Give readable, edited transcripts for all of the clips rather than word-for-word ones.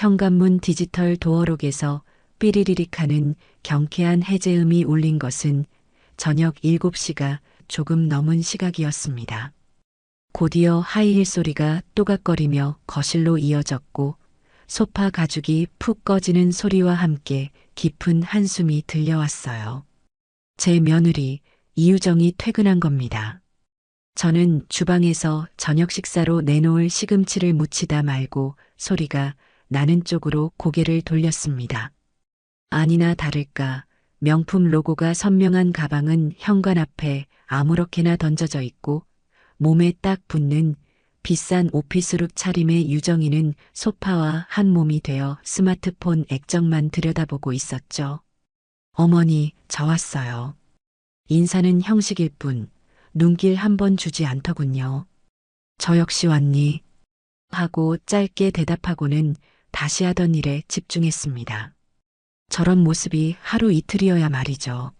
현관문 디지털 도어록에서 삐리리릭하는 경쾌한 해제음이 울린 것은 저녁 7시가 조금 넘은 시각이었습니다. 곧이어 하이힐 소리가 또각거리며 거실로 이어졌고 소파 가죽이 푹 꺼지는 소리와 함께 깊은 한숨이 들려왔어요. 제 며느리 이유정이 퇴근한 겁니다. 저는 주방에서 저녁 식사로 내놓을 시금치를 무치다 말고 소리가 나는 쪽으로 고개를 돌렸습니다. 아니나 다를까 명품 로고가 선명한 가방은 현관 앞에 아무렇게나 던져져 있고 몸에 딱 붙는 비싼 오피스룩 차림의 유정이는 소파와 한 몸이 되어 스마트폰 액정만 들여다보고 있었죠. 어머니, 저 왔어요. 인사는 형식일 뿐 눈길 한 번 주지 않더군요. 저 역시 왔니? 하고 짧게 대답하고는 다시 하던 일에 집중했습니다. 저런 모습이 하루 이틀이어야 말이죠.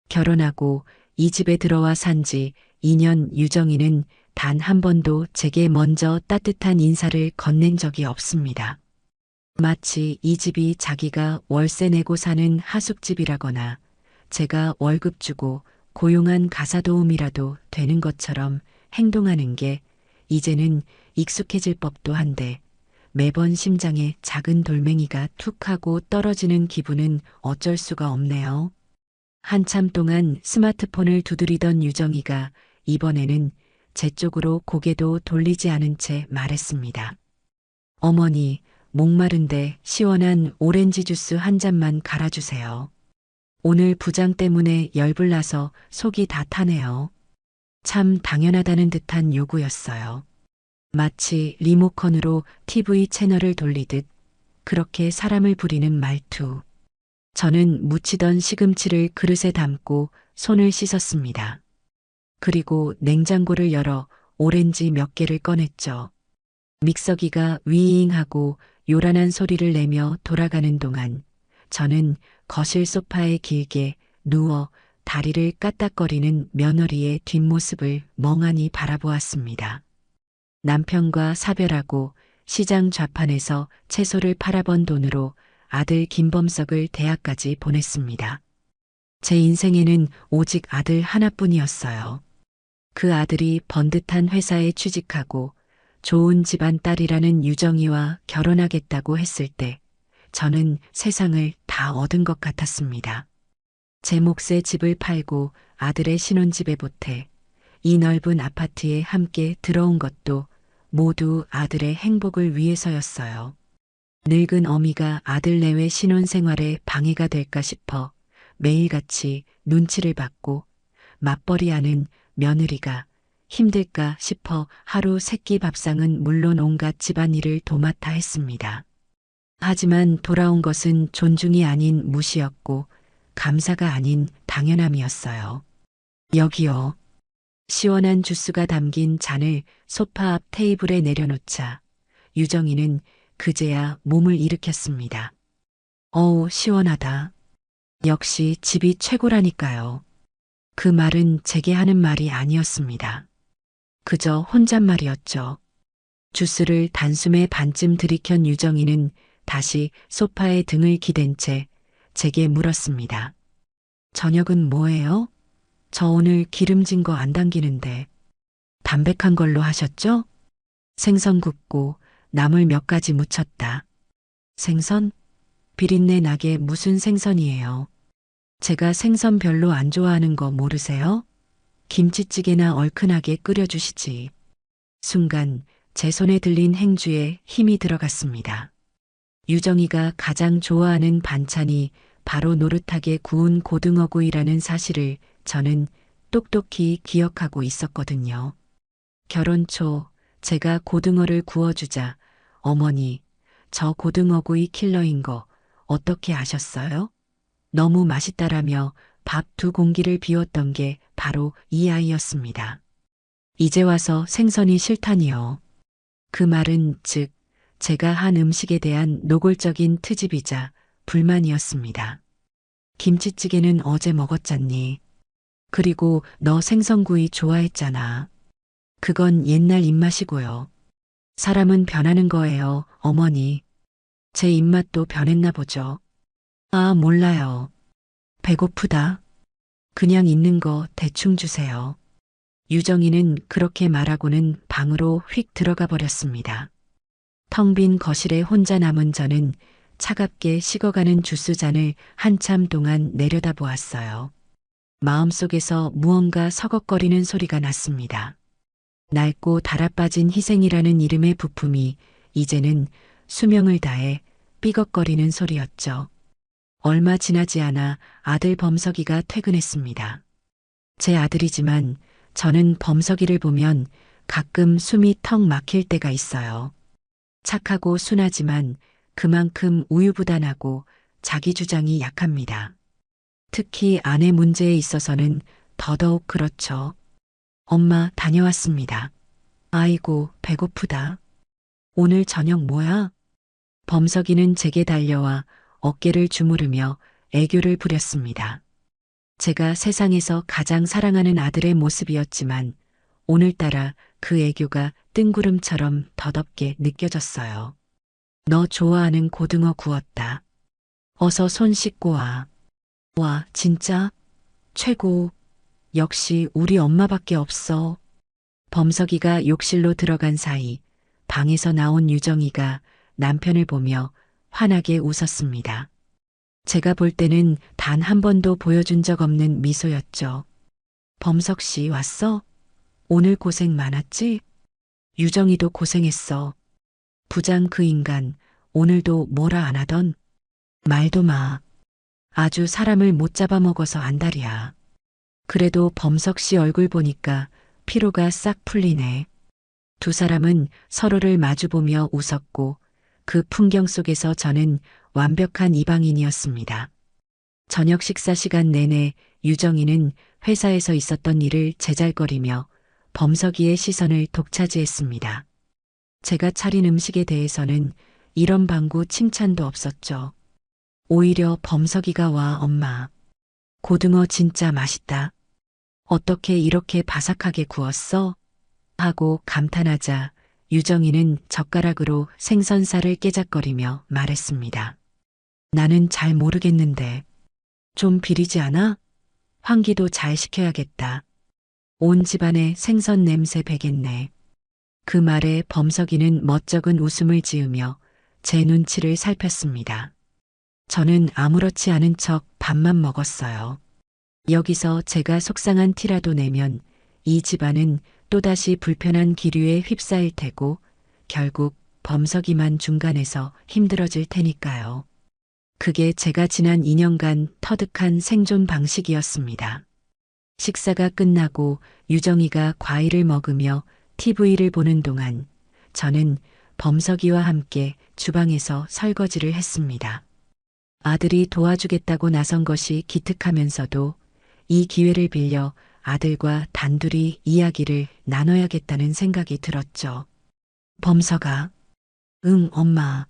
결혼하고 이 집에 들어와 산지 2년 유정이는 단 한 번도 제게 먼저 따뜻한 인사를 건넨 적이 없습니다. 마치 이 집이 자기가 월세 내고 사는 하숙집이라거나 제가 월급 주고 고용한 가사도우미라도 되는 것처럼 행동하는 게 이제는 익숙해질 법도 한데 매번 심장에 작은 돌멩이가 툭 하고 떨어지는 기분은 어쩔 수가 없네요. 한참 동안 스마트폰을 두드리던 유정이가 이번에는 제 쪽으로 고개도 돌리지 않은 채 말했습니다. 어머니, 목마른데 시원한 오렌지 주스 한 잔만 갈아주세요. 오늘 부장 때문에 열불 나서 속이 다 타네요. 참 당연하다는 듯한 요구였어요. 마치 리모컨으로 TV 채널을 돌리듯 그렇게 사람을 부리는 말투. 저는 무치던 시금치를 그릇에 담고 손을 씻었습니다. 그리고 냉장고를 열어 오렌지 몇 개를 꺼냈죠. 믹서기가 위잉하고 요란한 소리를 내며 돌아가는 동안 저는 거실 소파에 길게 누워 다리를 까딱거리는 며느리의 뒷모습을 멍하니 바라보았습니다. 남편과 사별하고 시장 좌판에서 채소를 팔아번 돈으로 아들 김범석을 대학까지 보냈습니다. 제 인생에는 오직 아들 하나뿐이었어요. 그 아들이 번듯한 회사에 취직하고 좋은 집안 딸이라는 유정이와 결혼하겠다고 했을 때 저는 세상을 다 얻은 것 같았습니다. 제 몫의 집을 팔고 아들의 신혼집에 보태 이 넓은 아파트에 함께 들어온 것도 모두 아들의 행복을 위해서였어요. 늙은 어미가 아들 내외 신혼생활에 방해가 될까 싶어 매일같이 눈치를 받고 맞벌이하는 며느리가 힘들까 싶어 하루 세끼 밥상은 물론 온갖 집안일을 도맡아 했습니다. 하지만 돌아온 것은 존중이 아닌 무시였고 감사가 아닌 당연함이었어요. 여기요. 시원한 주스가 담긴 잔을 소파 앞 테이블에 내려놓자 유정이는 그제야 몸을 일으켰습니다. 어우, 시원하다. 역시 집이 최고라니까요. 그 말은 제게 하는 말이 아니었습니다. 그저 혼잣말이었죠. 주스를 단숨에 반쯤 들이켠 유정이는 다시 소파에 등을 기댄 채 제게 물었습니다. 저녁은 뭐예요? 저 오늘 기름진 거 안 당기는데. 담백한 걸로 하셨죠? 생선 굽고 나물 몇 가지 무쳤다. 생선? 비린내 나게 무슨 생선이에요? 제가 생선 별로 안 좋아하는 거 모르세요? 김치찌개나 얼큰하게 끓여주시지. 순간 제 손에 들린 행주에 힘이 들어갔습니다. 유정이가 가장 좋아하는 반찬이 바로 노릇하게 구운 고등어구이라는 사실을 저는 똑똑히 기억하고 있었거든요. 결혼 초 제가 고등어를 구워주자 어머니, 저 고등어구이 킬러인 거 어떻게 아셨어요? 너무 맛있다라며 밥 2공기를 비웠던 게 바로 이 아이였습니다. 이제 와서 생선이 싫다니요. 그 말은 즉 제가 한 음식에 대한 노골적인 트집이자 불만이었습니다. 김치찌개는 어제 먹었잖니. 그리고 너 생선구이 좋아했잖아. 그건 옛날 입맛이고요. 사람은 변하는 거예요, 어머니. 제 입맛도 변했나 보죠. 아, 몰라요. 배고프다. 그냥 있는 거 대충 주세요. 유정이는 그렇게 말하고는 방으로 휙 들어가 버렸습니다. 텅 빈 거실에 혼자 남은 저는 차갑게 식어가는 주스잔을 한참 동안 내려다보았어요. 마음속에서 무언가 서걱거리는 소리가 났습니다. 낡고 달아빠진 희생이라는 이름의 부품이 이제는 수명을 다해 삐걱거리는 소리였죠. 얼마 지나지 않아 아들 범석이가 퇴근했습니다. 제 아들이지만 저는 범석이를 보면 가끔 숨이 턱 막힐 때가 있어요. 착하고 순하지만 그만큼 우유부단하고 자기 주장이 약합니다. 특히 아내 문제에 있어서는 더더욱 그렇죠. 엄마 다녀왔습니다. 아이고 배고프다. 오늘 저녁 뭐야? 범석이는 제게 달려와 어깨를 주무르며 애교를 부렸습니다. 제가 세상에서 가장 사랑하는 아들의 모습이었지만 오늘따라 그 애교가 뜬구름처럼 더덥게 느껴졌어요. 너 좋아하는 고등어 구웠다. 어서 손 씻고 와. 와, 진짜? 최고. 역시 우리 엄마밖에 없어. 범석이가 욕실로 들어간 사이 방에서 나온 유정이가 남편을 보며 환하게 웃었습니다. 제가 볼 때는 단 한 번도 보여준 적 없는 미소였죠. 범석 씨 왔어? 오늘 고생 많았지? 유정이도 고생했어. 부장 그 인간 오늘도 뭐라 안 하던? 말도 마. 아주 사람을 못 잡아먹어서 안달이야. 그래도 범석 씨 얼굴 보니까 피로가 싹 풀리네. 두 사람은 서로를 마주보며 웃었고 그 풍경 속에서 저는 완벽한 이방인이었습니다. 저녁 식사 시간 내내 유정이는 회사에서 있었던 일을 제잘거리며 범석이의 시선을 독차지했습니다. 제가 차린 음식에 대해서는 이런 방구 칭찬도 없었죠. 오히려 범석이가 와 엄마. 고등어 진짜 맛있다. 어떻게 이렇게 바삭하게 구웠어? 하고 감탄하자 유정이는 젓가락으로 생선살을 깨작거리며 말했습니다. 나는 잘 모르겠는데 좀 비리지 않아? 환기도 잘 시켜야겠다. 온 집안에 생선 냄새 배겠네. 그 말에 범석이는 멋쩍은 웃음을 지으며 제 눈치를 살폈습니다. 저는 아무렇지 않은 척 밥만 먹었어요. 여기서 제가 속상한 티라도 내면 이 집안은 또다시 불편한 기류에 휩싸일 테고 결국 범석이만 중간에서 힘들어질 테니까요. 그게 제가 지난 2년간 터득한 생존 방식이었습니다. 식사가 끝나고 유정이가 과일을 먹으며 TV를 보는 동안 저는 범석이와 함께 주방에서 설거지를 했습니다. 아들이 도와주겠다고 나선 것이 기특하면서도 이 기회를 빌려 아들과 단둘이 이야기를 나눠야겠다는 생각이 들었죠. 범석아. 응, 엄마.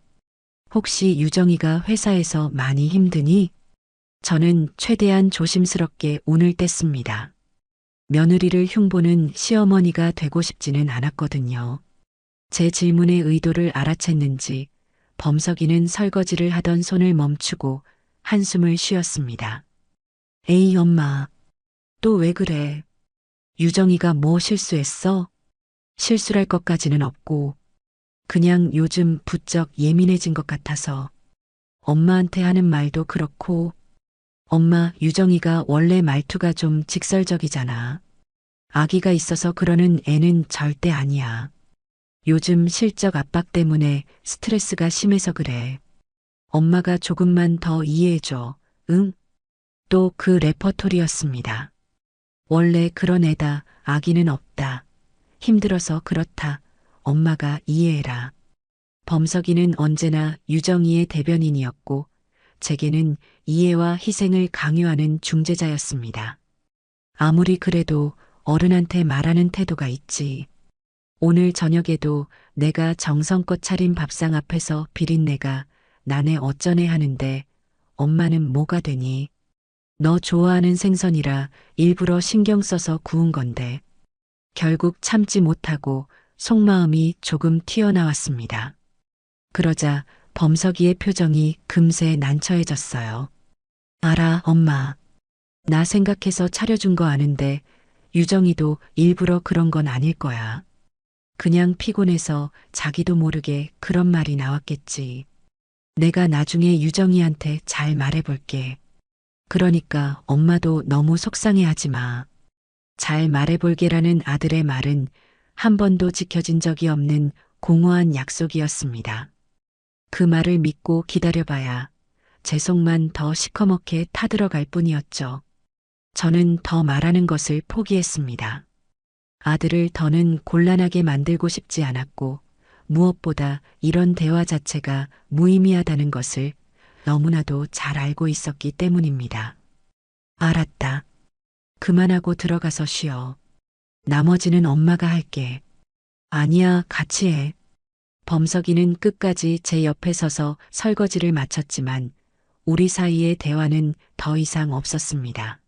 혹시 유정이가 회사에서 많이 힘드니? 저는 최대한 조심스럽게 운을 뗐습니다. 며느리를 흉보는 시어머니가 되고 싶지는 않았거든요. 제 질문의 의도를 알아챘는지 범석이는 설거지를 하던 손을 멈추고 한숨을 쉬었습니다. 에이 엄마, 또 왜 그래? 유정이가 뭐 실수했어? 실수할 것까지는 없고 그냥 요즘 부쩍 예민해진 것 같아서 엄마한테 하는 말도 그렇고 엄마 유정이가 원래 말투가 좀 직설적이잖아. 아기가 있어서 그러는 애는 절대 아니야. 요즘 실적 압박 때문에 스트레스가 심해서 그래. 엄마가 조금만 더 이해해줘. 응? 또 그 레퍼토리였습니다. 원래 그런 애다. 아기는 없다. 힘들어서 그렇다. 엄마가 이해해라. 범석이는 언제나 유정이의 대변인이었고 제게는 이해와 희생을 강요하는 중재자였습니다. 아무리 그래도 어른한테 말하는 태도가 있지. 오늘 저녁에도 내가 정성껏 차린 밥상 앞에서 비린내가 나네 어쩌네 하는데 엄마는 뭐가 되니? 너 좋아하는 생선이라 일부러 신경 써서 구운 건데 결국 참지 못하고 속마음이 조금 튀어나왔습니다. 그러자 범석이의 표정이 금세 난처해졌어요. 알아, 엄마. 나 생각해서 차려준 거 아는데 유정이도 일부러 그런 건 아닐 거야. 그냥 피곤해서 자기도 모르게 그런 말이 나왔겠지. 내가 나중에 유정이한테 잘 말해볼게. 그러니까 엄마도 너무 속상해하지 마. 잘 말해볼게라는 아들의 말은 한 번도 지켜진 적이 없는 공허한 약속이었습니다. 그 말을 믿고 기다려봐야 제 속만 더 시커멓게 타들어갈 뿐이었죠. 저는 더 말하는 것을 포기했습니다. 아들을 더는 곤란하게 만들고 싶지 않았고 무엇보다 이런 대화 자체가 무의미하다는 것을 너무나도 잘 알고 있었기 때문입니다. 알았다. 그만하고 들어가서 쉬어. 나머지는 엄마가 할게. 아니야, 같이 해. 범석이는 끝까지 제 옆에 서서 설거지를 마쳤지만 우리 사이의 대화는 더 이상 없었습니다.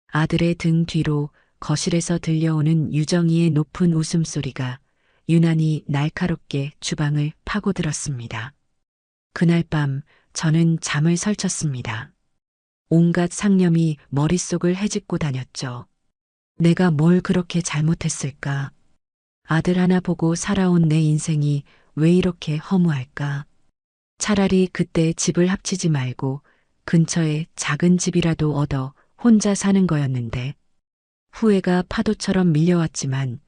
아들의 등 뒤로 거실에서 들려오는 유정이의 높은 웃음소리가 유난히 날카롭게 주방을 파고들었습니다. 그날 밤 저는 잠을 설쳤습니다. 온갖 상념이 머릿속을 헤집고 다녔죠. 내가 뭘 그렇게 잘못했을까? 아들 하나 보고 살아온 내 인생이 왜 이렇게 허무할까? 차라리 그때 집을 합치지 말고 근처에 작은 집이라도 얻어 혼자 사는 거였는데 후회가 파도처럼 밀려왔지만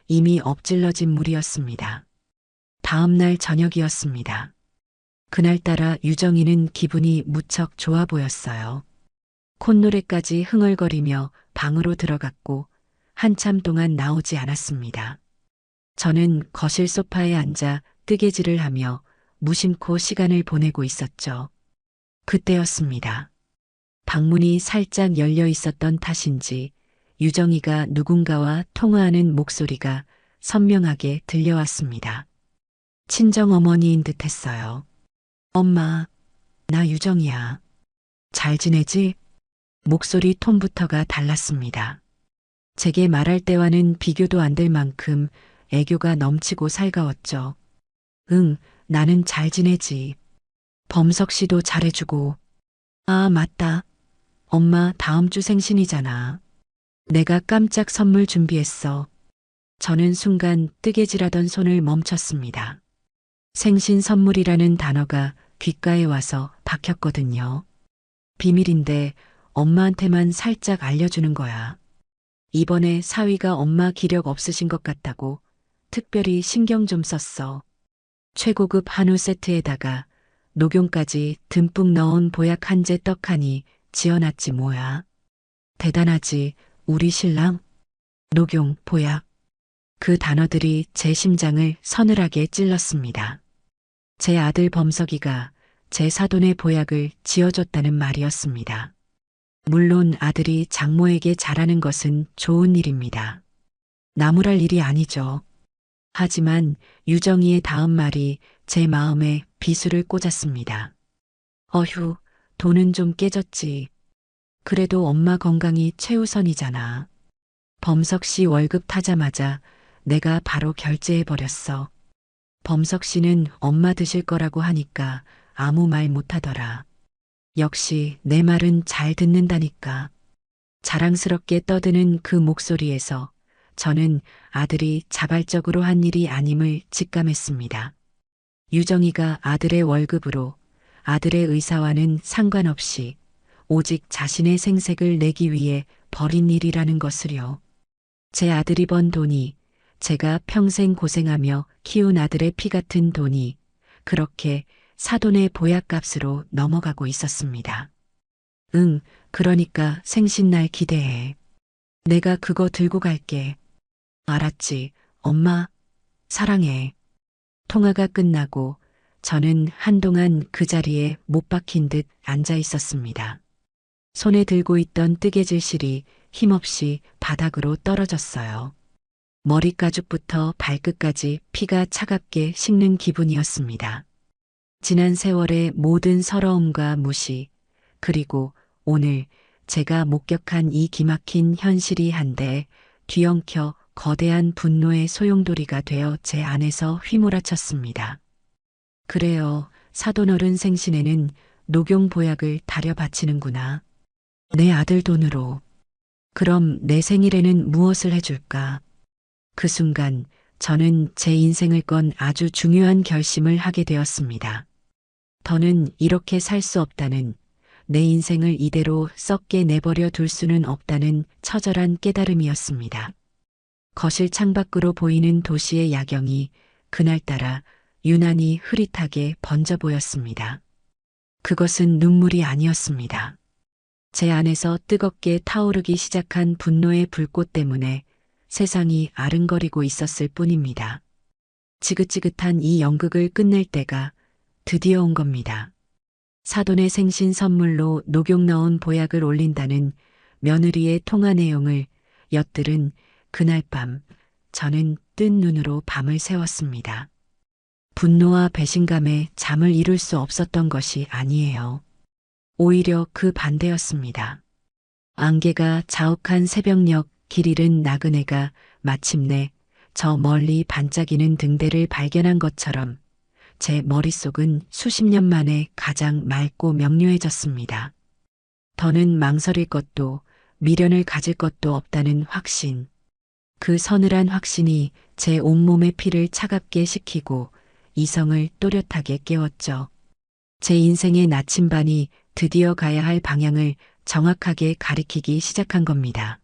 이미 엎질러진 물이었습니다. 다음 날 저녁이었습니다. 그날따라 유정이는 기분이 무척 좋아 보였어요. 콧노래까지 흥얼거리며 방으로 들어갔고 한참 동안 나오지 않았습니다. 저는 거실 소파에 앉아 뜨개질을 하며 무심코 시간을 보내고 있었죠. 그때였습니다. 방문이 살짝 열려 있었던 탓인지 유정이가 누군가와 통화하는 목소리가 선명하게 들려왔습니다. 친정어머니인 듯 했어요. 엄마, 나 유정이야. 잘 지내지? 목소리 톤부터가 달랐습니다. 제게 말할 때와는 비교도 안 될 만큼 애교가 넘치고 살가웠죠. 응, 나는 잘 지내지. 범석 씨도 잘해주고. 아, 맞다. 엄마 다음 주 생신이잖아. 내가 깜짝 선물 준비했어. 저는 순간 뜨개질하던 손을 멈췄습니다. 생신 선물이라는 단어가 귓가에 와서 박혔거든요. 비밀인데 엄마한테만 살짝 알려주는 거야. 이번에 사위가 엄마 기력 없으신 것 같다고 특별히 신경 좀 썼어. 최고급 한우 세트에다가 녹용까지 듬뿍 넣은 보약 한제 떡하니 지어놨지 뭐야. 대단하지, 우리 신랑? 녹용, 보약. 그 단어들이 제 심장을 서늘하게 찔렀습니다. 제 아들 범석이가 제 사돈의 보약을 지어줬다는 말이었습니다. 물론 아들이 장모에게 잘하는 것은 좋은 일입니다. 나무랄 일이 아니죠. 하지만 유정이의 다음 말이 제 마음에 비수를 꽂았습니다. 어휴, 돈은 좀 깨졌지. 그래도 엄마 건강이 최우선이잖아. 범석 씨 월급 타자마자 내가 바로 결제해버렸어. 범석 씨는 엄마 드실 거라고 하니까 아무 말 못하더라. 역시 내 말은 잘 듣는다니까. 자랑스럽게 떠드는 그 목소리에서 저는 아들이 자발적으로 한 일이 아님을 직감했습니다. 유정이가 아들의 월급으로 아들의 의사와는 상관없이 오직 자신의 생색을 내기 위해 벌인 일이라는 것을요. 제 아들이 번 돈이 제가 평생 고생하며 키운 아들의 피 같은 돈이 그렇게 사돈의 보약값으로 넘어가고 있었습니다. 응, 그러니까 생신날 기대해. 내가 그거 들고 갈게. 알았지, 엄마. 사랑해. 통화가 끝나고 저는 한동안 그 자리에 못 박힌 듯 앉아 있었습니다. 손에 들고 있던 뜨개질 실이 힘없이 바닥으로 떨어졌어요. 머리 가죽부터 발끝까지 피가 차갑게 식는 기분이었습니다. 지난 세월의 모든 서러움과 무시, 그리고 오늘 제가 목격한 이 기막힌 현실이 한데 뒤엉켜 거대한 분노의 소용돌이가 되어 제 안에서 휘몰아쳤습니다. 그래요. 사돈어른 생신에는 녹용보약을 다려 바치는구나. 내 아들 돈으로. 그럼 내 생일에는 무엇을 해줄까? 그 순간 저는 제 인생을 건 아주 중요한 결심을 하게 되었습니다. 더는 이렇게 살 수 없다는, 내 인생을 이대로 썩게 내버려 둘 수는 없다는 처절한 깨달음이었습니다. 거실 창밖으로 보이는 도시의 야경이 그날따라 유난히 흐릿하게 번져 보였습니다. 그것은 눈물이 아니었습니다. 제 안에서 뜨겁게 타오르기 시작한 분노의 불꽃 때문에 세상이 아른거리고 있었을 뿐입니다. 지긋지긋한 이 연극을 끝낼 때가 드디어 온 겁니다. 사돈의 생신 선물로 녹용 넣은 보약을 올린다는 며느리의 통화 내용을 엿들은 그날 밤 저는 뜬 눈으로 밤을 새웠습니다. 분노와 배신감에 잠을 이룰 수 없었던 것이 아니에요. 오히려 그 반대였습니다. 안개가 자욱한 새벽녘 길 잃은 나그네가 마침내 저 멀리 반짝이는 등대를 발견한 것처럼 제 머릿속은 수십 년 만에 가장 맑고 명료해졌습니다. 더는 망설일 것도 미련을 가질 것도 없다는 확신. 그 서늘한 확신이 제 온몸의 피를 차갑게 식히고 이성을 또렷하게 깨웠죠. 제 인생의 나침반이 드디어 가야 할 방향을 정확하게 가리키기 시작한 겁니다.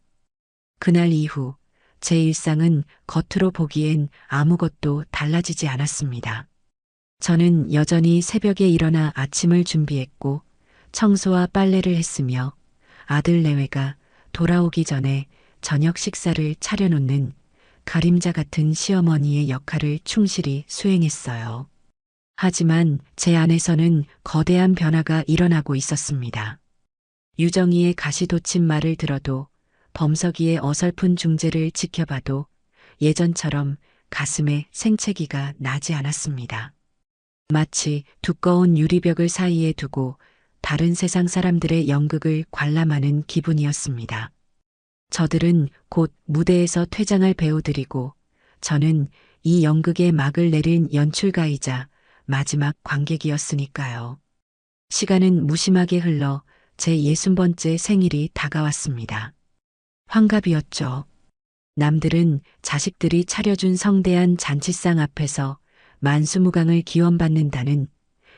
그날 이후 제 일상은 겉으로 보기엔 아무것도 달라지지 않았습니다. 저는 여전히 새벽에 일어나 아침을 준비했고 청소와 빨래를 했으며 아들 내외가 돌아오기 전에 저녁 식사를 차려놓는 그림자 같은 시어머니의 역할을 충실히 수행했어요. 하지만 제 안에서는 거대한 변화가 일어나고 있었습니다. 유정이의 가시돋친 말을 들어도 범석이의 어설픈 중재를 지켜봐도 예전처럼 가슴에 생채기가 나지 않았습니다. 마치 두꺼운 유리벽을 사이에 두고 다른 세상 사람들의 연극을 관람하는 기분이었습니다. 저들은 곧 무대에서 퇴장할 배우들이고 저는 이 연극의 막을 내린 연출가이자 마지막 관객이었으니까요. 시간은 무심하게 흘러 제 60번째 생일이 다가왔습니다. 환갑이었죠. 남들은 자식들이 차려준 성대한 잔치상 앞에서 만수무강을 기원받는다는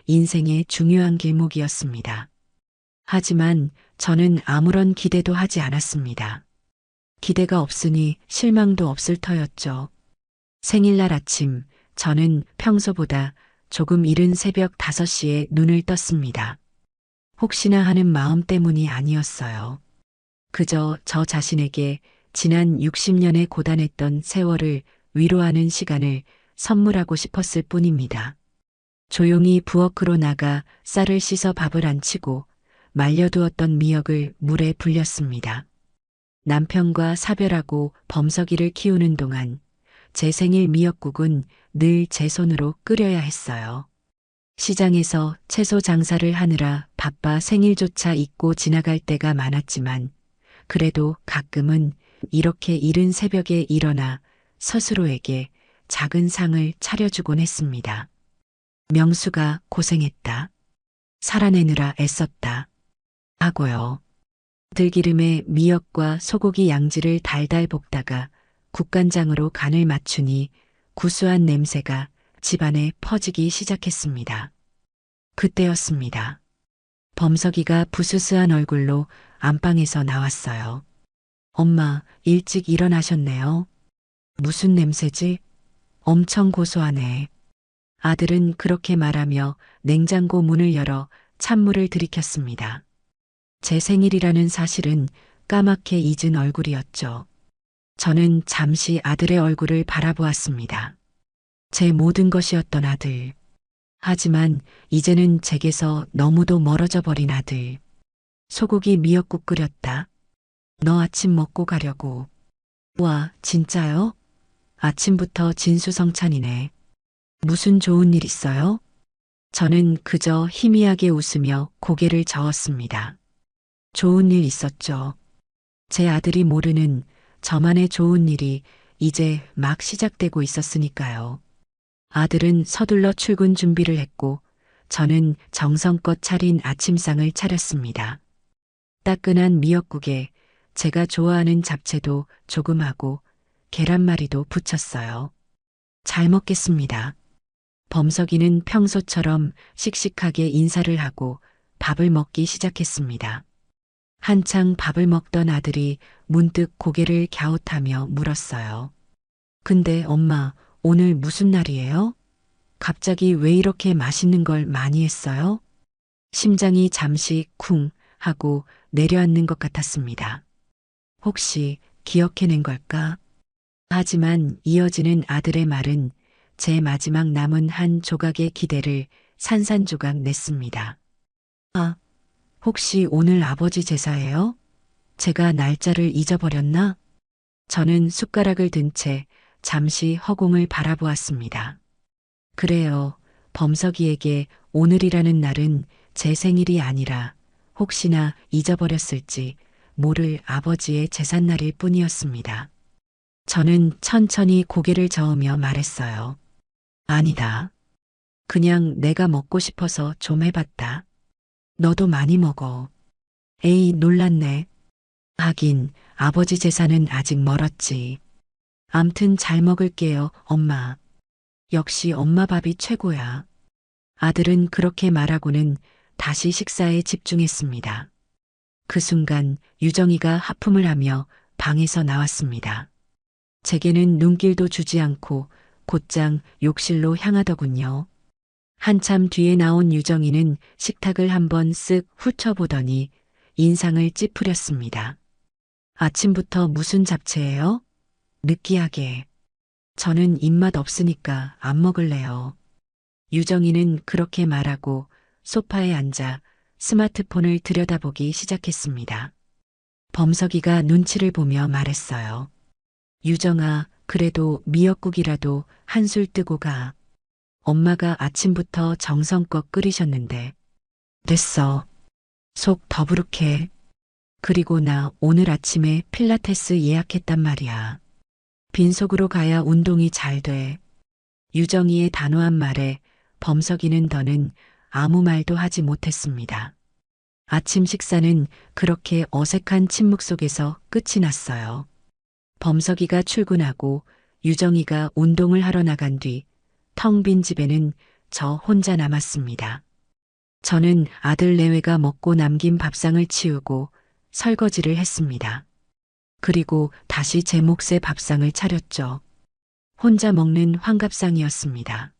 인생의 중요한 길목이었습니다. 하지만 저는 아무런 기대도 하지 않았습니다. 기대가 없으니 실망도 없을 터였죠. 생일날 아침 저는 평소보다 조금 이른 새벽 5시에 눈을 떴습니다. 혹시나 하는 마음 때문이 아니었어요. 그저 저 자신에게 지난 60년의 고단했던 세월을 위로하는 시간을 선물하고 싶었을 뿐입니다. 조용히 부엌으로 나가 쌀을 씻어 밥을 안 치고 말려두었던 미역을 물에 불렸습니다. 남편과 사별하고 범석이를 키우는 동안 제 생일 미역국은 늘 제 손으로 끓여야 했어요. 시장에서 채소 장사를 하느라 바빠 생일조차 잊고 지나갈 때가 많았지만 그래도 가끔은 이렇게 이른 새벽에 일어나 스스로에게 작은 상을 차려주곤 했습니다. 명수가 고생했다. 살아내느라 애썼다. 하고요. 들기름에 미역과 소고기 양지를 달달 볶다가 국간장으로 간을 맞추니 구수한 냄새가 집안에 퍼지기 시작했습니다. 그때였습니다. 범석이가 부스스한 얼굴로 안방에서 나왔어요. 엄마, 일찍 일어나셨네요. 무슨 냄새지? 엄청 고소하네. 아들은 그렇게 말하며 냉장고 문을 열어 찬물을 들이켰습니다. 제 생일이라는 사실은 까맣게 잊은 얼굴이었죠. 저는 잠시 아들의 얼굴을 바라보았습니다. 제 모든 것이었던 아들. 하지만 이제는 제게서 너무도 멀어져 버린 아들. 소고기 미역국 끓였다. 너 아침 먹고 가려고. 와, 진짜요? 아침부터 진수성찬이네. 무슨 좋은 일 있어요? 저는 그저 희미하게 웃으며 고개를 저었습니다. 좋은 일 있었죠. 제 아들이 모르는 저만의 좋은 일이 이제 막 시작되고 있었으니까요. 아들은 서둘러 출근 준비를 했고 저는 정성껏 차린 아침상을 차렸습니다. 따끈한 미역국에 제가 좋아하는 잡채도 조금 하고 계란말이도 부쳤어요. 잘 먹겠습니다. 범석이는 평소처럼 씩씩하게 인사를 하고 밥을 먹기 시작했습니다. 한창 밥을 먹던 아들이 문득 고개를 갸웃하며 물었어요. 근데 엄마, 오늘 무슨 날이에요? 갑자기 왜 이렇게 맛있는 걸 많이 했어요? 심장이 잠시 쿵 하고 내려앉는 것 같았습니다. 혹시 기억해낸 걸까? 하지만 이어지는 아들의 말은 제 마지막 남은 한 조각의 기대를 산산조각 냈습니다. 아, 혹시 오늘 아버지 제사예요? 제가 날짜를 잊어버렸나? 저는 숟가락을 든 채 잠시 허공을 바라보았습니다. 그래요. 범석이에게 오늘이라는 날은 제 생일이 아니라 혹시나 잊어버렸을지 모를 아버지의 제삿날일 뿐이었습니다. 저는 천천히 고개를 저으며 말했어요. 아니다. 그냥 내가 먹고 싶어서 좀 해봤다. 너도 많이 먹어. 에이, 놀랐네. 하긴 아버지 제사는 아직 멀었지. 암튼 잘 먹을게요, 엄마. 역시 엄마 밥이 최고야. 아들은 그렇게 말하고는 다시 식사에 집중했습니다. 그 순간 유정이가 하품을 하며 방에서 나왔습니다. 제게는 눈길도 주지 않고 곧장 욕실로 향하더군요. 한참 뒤에 나온 유정이는 식탁을 한번 쓱 훑어보더니 인상을 찌푸렸습니다. 아침부터 무슨 잡채예요? 느끼하게. 저는 입맛 없으니까 안 먹을래요. 유정이는 그렇게 말하고 소파에 앉아 스마트폰을 들여다보기 시작했습니다. 범석이가 눈치를 보며 말했어요. 유정아, 그래도 미역국이라도 한술 뜨고 가. 엄마가 아침부터 정성껏 끓이셨는데. 됐어. 속 더부룩해. 그리고 나 오늘 아침에 필라테스 예약했단 말이야. 빈속으로 가야 운동이 잘 돼. 유정이의 단호한 말에 범석이는 더는 아무 말도 하지 못했습니다. 아침 식사는 그렇게 어색한 침묵 속에서 끝이 났어요. 범석이가 출근하고 유정이가 운동을 하러 나간 뒤 텅 빈 집에는 저 혼자 남았습니다. 저는 아들 내외가 먹고 남긴 밥상을 치우고 설거지를 했습니다. 그리고 다시 제 몫의 밥상을 차렸죠. 혼자 먹는 환갑상이었습니다.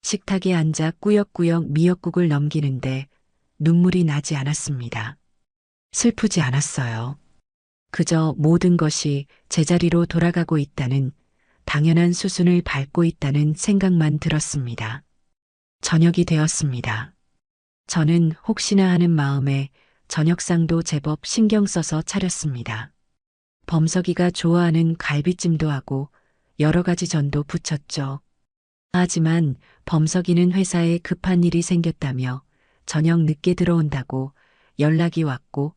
식탁에 앉아 꾸역꾸역 미역국을 넘기는데 눈물이 나지 않았습니다. 슬프지 않았어요. 그저 모든 것이 제자리로 돌아가고 있다는 당연한 수순을 밟고 있다는 생각만 들었습니다. 저녁이 되었습니다. 저는 혹시나 하는 마음에 저녁상도 제법 신경 써서 차렸습니다. 범석이가 좋아하는 갈비찜도 하고 여러 가지 전도 부쳤죠. 하지만 범석이는 회사에 급한 일이 생겼다며 저녁 늦게 들어온다고 연락이 왔고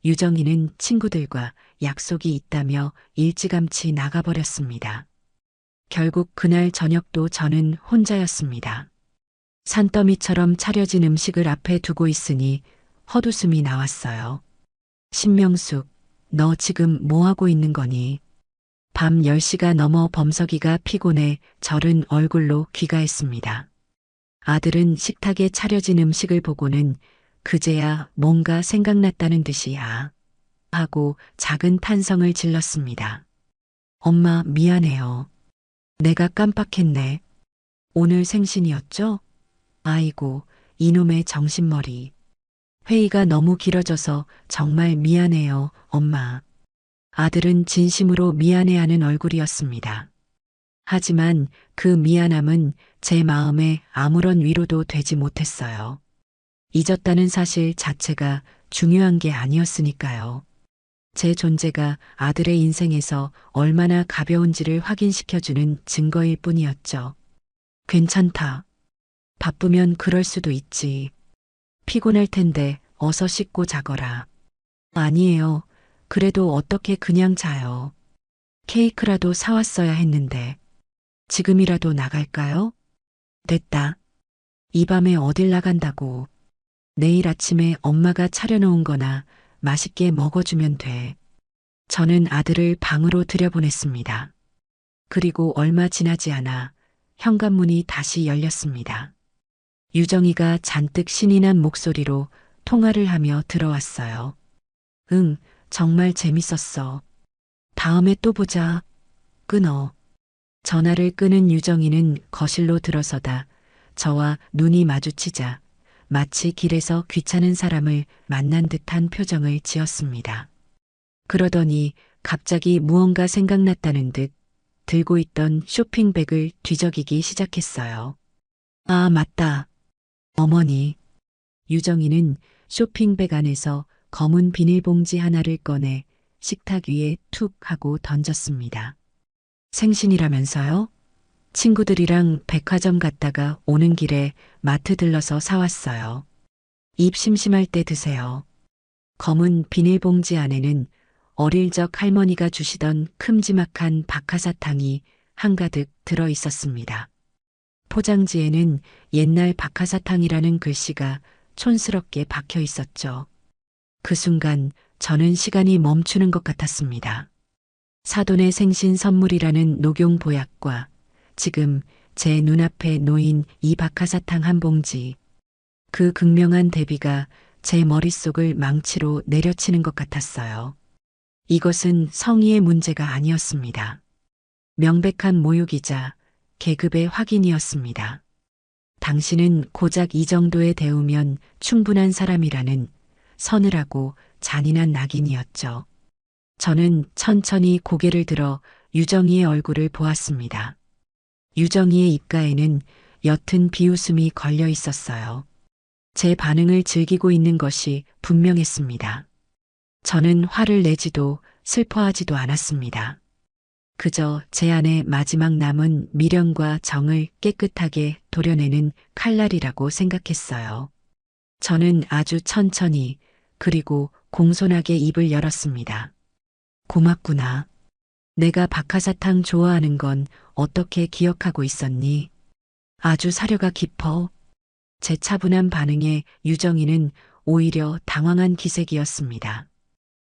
유정이는 친구들과 약속이 있다며 일찌감치 나가버렸습니다. 결국 그날 저녁도 저는 혼자였습니다. 산더미처럼 차려진 음식을 앞에 두고 있으니 헛웃음이 나왔어요. 신명숙, 너 지금 뭐 하고 있는 거니? 밤 10시가 넘어 범석이가 피곤해 절은 얼굴로 귀가했습니다. 아들은 식탁에 차려진 음식을 보고는 그제야 뭔가 생각났다는 듯이야 하고 작은 탄성을 질렀습니다. 엄마 미안해요. 내가 깜빡했네. 오늘 생신이었죠? 아이고 이놈의 정신머리. 회의가 너무 길어져서 정말 미안해요, 엄마. 아들은 진심으로 미안해하는 얼굴이었습니다. 하지만 그 미안함은 제 마음에 아무런 위로도 되지 못했어요. 잊었다는 사실 자체가 중요한 게 아니었으니까요. 제 존재가 아들의 인생에서 얼마나 가벼운지를 확인시켜주는 증거일 뿐이었죠. 괜찮다. 바쁘면 그럴 수도 있지. 피곤할 텐데 어서 씻고 자거라. 아니에요. 그래도 어떻게 그냥 자요. 케이크라도 사왔어야 했는데. 지금이라도 나갈까요? 됐다. 이 밤에 어딜 나간다고. 내일 아침에 엄마가 차려놓은 거나 맛있게 먹어주면 돼. 저는 아들을 방으로 들여보냈습니다. 그리고 얼마 지나지 않아 현관문이 다시 열렸습니다. 유정이가 잔뜩 신이 난 목소리로 통화를 하며 들어왔어요. 응, 정말 재밌었어. 다음에 또 보자. 끊어. 전화를 끄는 유정이는 거실로 들어서다 저와 눈이 마주치자 마치 길에서 귀찮은 사람을 만난 듯한 표정을 지었습니다. 그러더니 갑자기 무언가 생각났다는 듯 들고 있던 쇼핑백을 뒤적이기 시작했어요. 아, 맞다. 어머니. 유정이는 쇼핑백 안에서 검은 비닐봉지 하나를 꺼내 식탁 위에 툭 하고 던졌습니다. 생신이라면서요? 친구들이랑 백화점 갔다가 오는 길에 마트 들러서 사왔어요. 입 심심할 때 드세요. 검은 비닐봉지 안에는 어릴 적 할머니가 주시던 큼지막한 박하사탕이 한가득 들어 있었습니다. 포장지에는 옛날 박하사탕이라는 글씨가 촌스럽게 박혀 있었죠. 그 순간 저는 시간이 멈추는 것 같았습니다. 사돈의 생신 선물이라는 녹용 보약과 지금 제 눈앞에 놓인 이 박하사탕 한 봉지. 그 극명한 대비가 제 머릿속을 망치로 내려치는 것 같았어요. 이것은 성의의 문제가 아니었습니다. 명백한 모욕이자 계급의 확인이었습니다. 당신은 고작 이 정도의 대우면 충분한 사람이라는 서늘하고 잔인한 낙인이었죠. 저는 천천히 고개를 들어 유정이의 얼굴을 보았습니다. 유정이의 입가에는 옅은 비웃음이 걸려 있었어요. 제 반응을 즐기고 있는 것이 분명했습니다. 저는 화를 내지도 슬퍼하지도 않았습니다. 그저 제 안에 마지막 남은 미련과 정을 깨끗하게 도려내는 칼날이라고 생각했어요. 저는 아주 천천히 그리고 공손하게 입을 열었습니다. 고맙구나. 내가 박하사탕 좋아하는 건 어떻게 기억하고 있었니? 아주 사려가 깊어. 제 차분한 반응에 유정이는 오히려 당황한 기색이었습니다.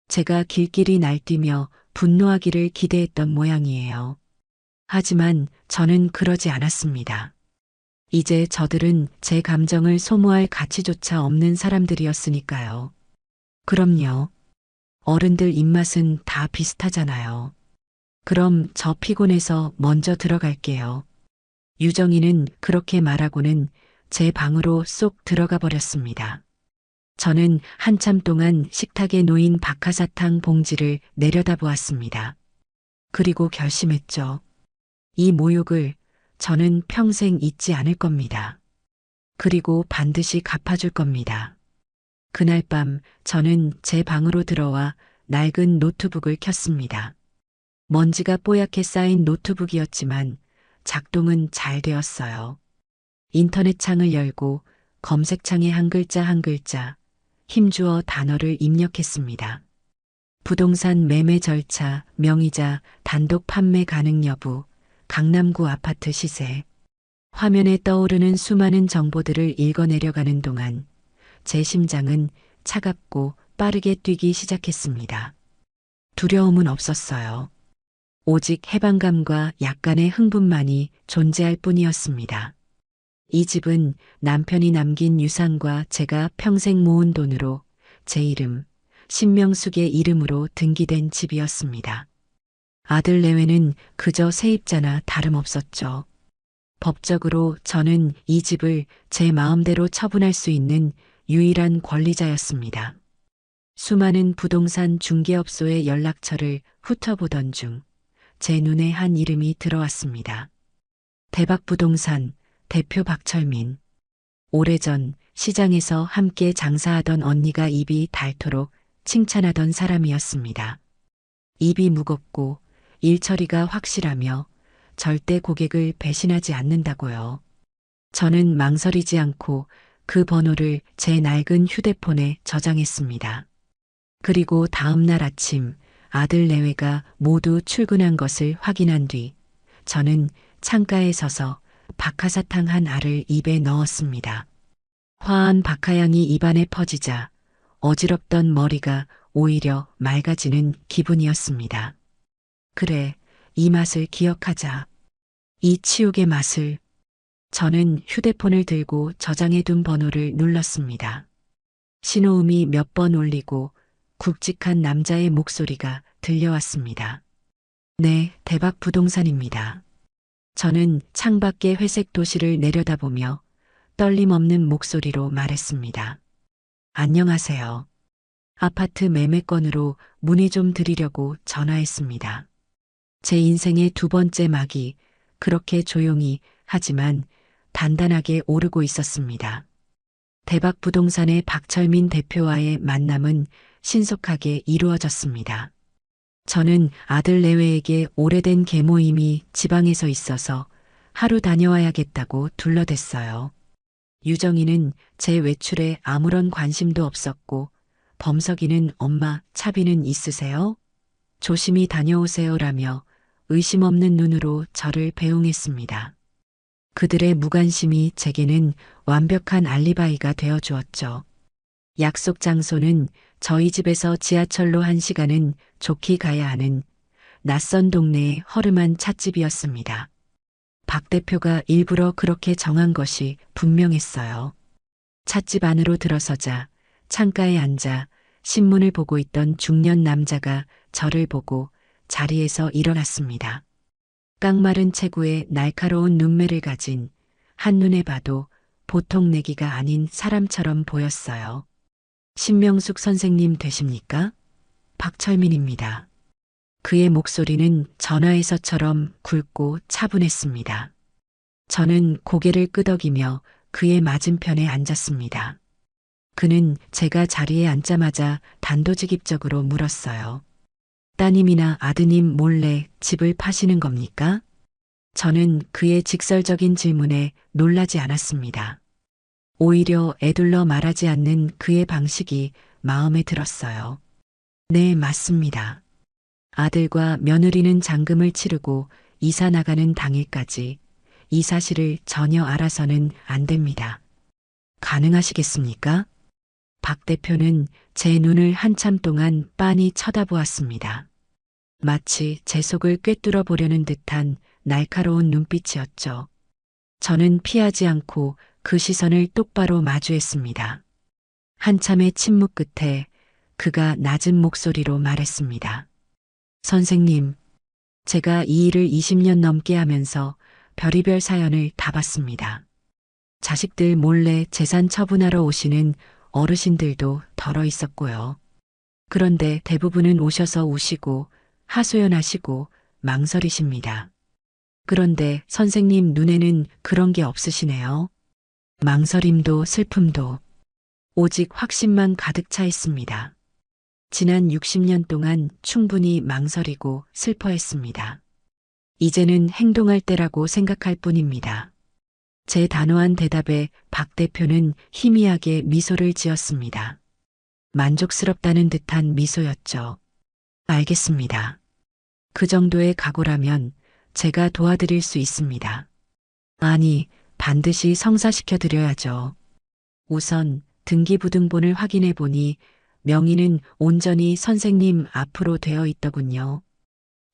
제가 길길이 날뛰며 분노하기를 기대했던 모양이에요. 하지만 저는 그러지 않았습니다. 이제 저들은 제 감정을 소모할 가치조차 없는 사람들이었으니까요. 그럼요. 어른들 입맛은 다 비슷하잖아요. 그럼 저 피곤해서 먼저 들어갈게요. 유정이는 그렇게 말하고는 제 방으로 쏙 들어가 버렸습니다. 저는 한참 동안 식탁에 놓인 박하사탕 봉지를 내려다보았습니다. 그리고 결심했죠. 이 모욕을 저는 평생 잊지 않을 겁니다. 그리고 반드시 갚아줄 겁니다. 그날 밤 저는 제 방으로 들어와 낡은 노트북을 켰습니다. 먼지가 뽀얗게 쌓인 노트북이었지만 작동은 잘 되었어요. 인터넷 창을 열고 검색창에 한 글자 한 글자 힘주어 단어를 입력했습니다. 부동산 매매 절차, 명의자, 단독 판매 가능 여부, 강남구 아파트 시세. 화면에 떠오르는 수많은 정보들을 읽어내려가는 동안 제 심장은 차갑고 빠르게 뛰기 시작했습니다. 두려움은 없었어요. 오직 해방감과 약간의 흥분만이 존재할 뿐이었습니다. 이 집은 남편이 남긴 유산과 제가 평생 모은 돈으로 제 이름, 신명숙의 이름으로 등기된 집이었습니다. 아들 내외는 그저 세입자나 다름없었죠. 법적으로 저는 이 집을 제 마음대로 처분할 수 있는 유일한 권리자였습니다. 수많은 부동산 중개업소의 연락처를 훑어보던 중 제 눈에 한 이름이 들어왔습니다. 대박부동산 대표 박철민. 오래전 시장에서 함께 장사하던 언니가 입이 닳도록 칭찬하던 사람이었습니다. 입이 무겁고 일처리가 확실하며 절대 고객을 배신하지 않는다고요. 저는 망설이지 않고 그 번호를 제 낡은 휴대폰에 저장했습니다. 그리고 다음 날 아침 아들 내외가 모두 출근한 것을 확인한 뒤 저는 창가에 서서 박하사탕 한 알을 입에 넣었습니다. 화한 박하향이 입안에 퍼지자 어지럽던 머리가 오히려 맑아지는 기분이었습니다. 그래, 이 맛을 기억하자. 이 치욕의 맛을. 저는 휴대폰을 들고 저장해둔 번호를 눌렀습니다. 신호음이 몇 번 울리고 굵직한 남자의 목소리가 들려왔습니다. 네, 대박 부동산입니다. 저는 창밖의 회색 도시를 내려다보며 떨림 없는 목소리로 말했습니다. 안녕하세요. 아파트 매매건으로 문의 좀 드리려고 전화했습니다. 제 인생의 두 번째 막이 그렇게 조용히 하지만 단단하게 오르고 있었습니다. 대박 부동산의 박철민 대표와의 만남은 신속하게 이루어졌습니다. 저는 아들 내외에게 오래된 계모임이 지방에서 있어서 하루 다녀와야겠다고 둘러댔어요. 유정이는 제 외출에 아무런 관심도 없었고 범석이는 엄마 차비는 있으세요? 조심히 다녀오세요라며 의심 없는 눈으로 저를 배웅했습니다. 그들의 무관심이 제게는 완벽한 알리바이가 되어 주었죠. 약속 장소는 저희 집에서 지하철로 1시간은 좋게 가야 하는 낯선 동네의 허름한 찻집이었습니다. 박 대표가 일부러 그렇게 정한 것이 분명했어요. 찻집 안으로 들어서자 창가에 앉아 신문을 보고 있던 중년 남자가 저를 보고 자리에서 일어났습니다. 깡마른 체구에 날카로운 눈매를 가진 한눈에 봐도 보통 내기가 아닌 사람처럼 보였어요. 신명숙 선생님 되십니까? 박철민입니다. 그의 목소리는 전화에서처럼 굵고 차분했습니다. 저는 고개를 끄덕이며 그의 맞은편에 앉았습니다. 그는 제가 자리에 앉자마자 단도직입적으로 물었어요. 따님이나 아드님 몰래 집을 파시는 겁니까? 저는 그의 직설적인 질문에 놀라지 않았습니다. 오히려 애둘러 말하지 않는 그의 방식이 마음에 들었어요. 네, 맞습니다. 아들과 며느리는 잔금을 치르고 이사 나가는 당일까지 이 사실을 전혀 알아서는 안 됩니다. 가능하시겠습니까? 박 대표는 제 눈을 한참 동안 빤히 쳐다보았습니다. 마치 제 속을 꿰뚫어 보려는 듯한 날카로운 눈빛이었죠. 저는 피하지 않고 그 시선을 똑바로 마주했습니다. 한참의 침묵 끝에 그가 낮은 목소리로 말했습니다. 선생님, 제가 이 일을 20년 넘게 하면서 별의별 사연을 다 봤습니다. 자식들 몰래 재산 처분하러 오시는 어르신들도 덜어 있었고요. 그런데 대부분은 오셔서 우시고 하소연하시고 망설이십니다. 그런데 선생님 눈에는 그런 게 없으시네요. 망설임도 슬픔도 오직 확신만 가득 차 있습니다. 지난 60년 동안 충분히 망설이고 슬퍼했습니다. 이제는 행동할 때라고 생각할 뿐입니다. 제 단호한 대답에 박 대표는 희미하게 미소를 지었습니다. 만족스럽다는 듯한 미소였죠. 알겠습니다. 그 정도의 각오라면 제가 도와드릴 수 있습니다. 아니, 반드시 성사시켜 드려야죠. 우선 등기부등본을 확인해 보니 명의는 온전히 선생님 앞으로 되어 있더군요.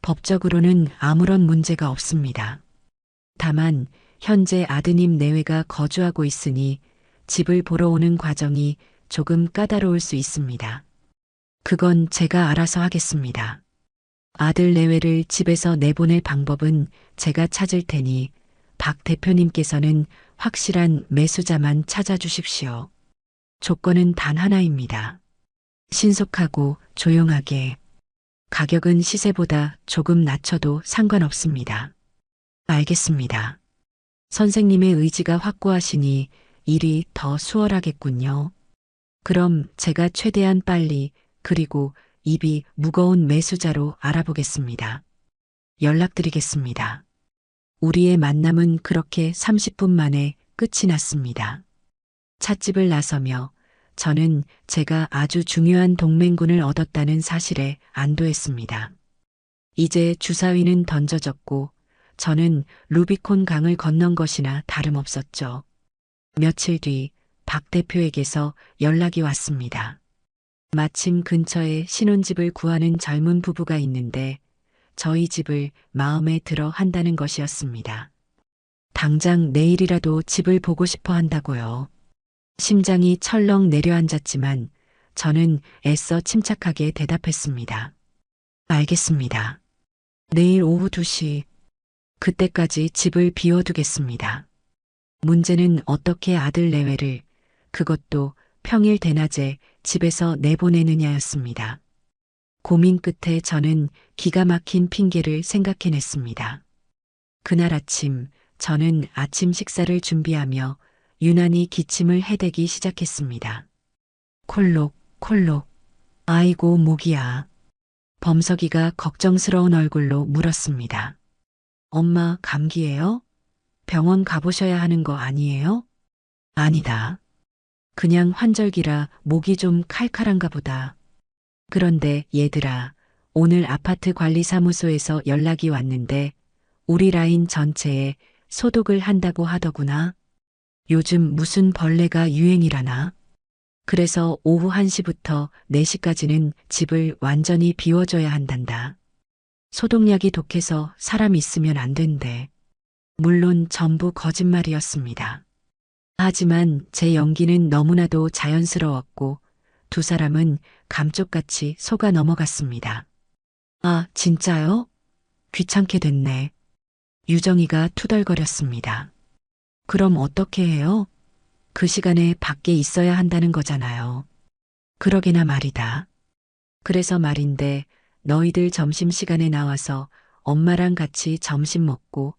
법적으로는 아무런 문제가 없습니다. 다만 현재 아드님 내외가 거주하고 있으니 집을 보러 오는 과정이 조금 까다로울 수 있습니다. 그건 제가 알아서 하겠습니다. 아들 내외를 집에서 내보낼 방법은 제가 찾을 테니 박 대표님께서는 확실한 매수자만 찾아주십시오. 조건은 단 하나입니다. 신속하고 조용하게. 가격은 시세보다 조금 낮춰도 상관없습니다. 알겠습니다. 선생님의 의지가 확고하시니 일이 더 수월하겠군요. 그럼 제가 최대한 빨리 그리고 입이 무거운 매수자로 알아보겠습니다. 연락드리겠습니다. 우리의 만남은 그렇게 30분 만에 끝이 났습니다. 찻집을 나서며 저는 제가 아주 중요한 동맹군을 얻었다는 사실에 안도했습니다. 이제 주사위는 던져졌고 저는 루비콘 강을 건넌 것이나 다름없었죠. 며칠 뒤 박 대표에게서 연락이 왔습니다. 마침 근처에 신혼집을 구하는 젊은 부부가 있는데 저희 집을 마음에 들어 한다는 것이었습니다. 당장 내일이라도 집을 보고 싶어 한다고요. 심장이 철렁 내려앉았지만 저는 애써 침착하게 대답했습니다. 알겠습니다. 내일 오후 2시. 그때까지 집을 비워두겠습니다. 문제는 어떻게 아들 내외를, 그것도 평일 대낮에 집에서 내보내느냐였습니다. 고민 끝에 저는 기가 막힌 핑계를 생각해냈습니다. 그날 아침 저는 아침 식사를 준비하며 유난히 기침을 해대기 시작했습니다. 콜록, 콜록. 아이고, 목이야. 범석이가 걱정스러운 얼굴로 물었습니다. 엄마, 감기예요? 병원 가보셔야 하는 거 아니에요? 아니다. 그냥 환절기라 목이 좀 칼칼한가 보다. 그런데 얘들아, 오늘 아파트 관리사무소에서 연락이 왔는데 우리 라인 전체에 소독을 한다고 하더구나. 요즘 무슨 벌레가 유행이라나. 그래서 오후 1시부터 4시까지는 집을 완전히 비워줘야 한단다. 소독약이 독해서 사람 있으면 안 된대. 물론 전부 거짓말이었습니다. 하지만 제 연기는 너무나도 자연스러웠고 두 사람은 감쪽같이 속아 넘어갔습니다. 아, 진짜요? 귀찮게 됐네. 유정이가 투덜거렸습니다. 그럼 어떻게 해요? 그 시간에 밖에 있어야 한다는 거잖아요. 그러게나 말이다. 그래서 말인데 너희들 점심시간에 나와서 엄마랑 같이 점심 먹고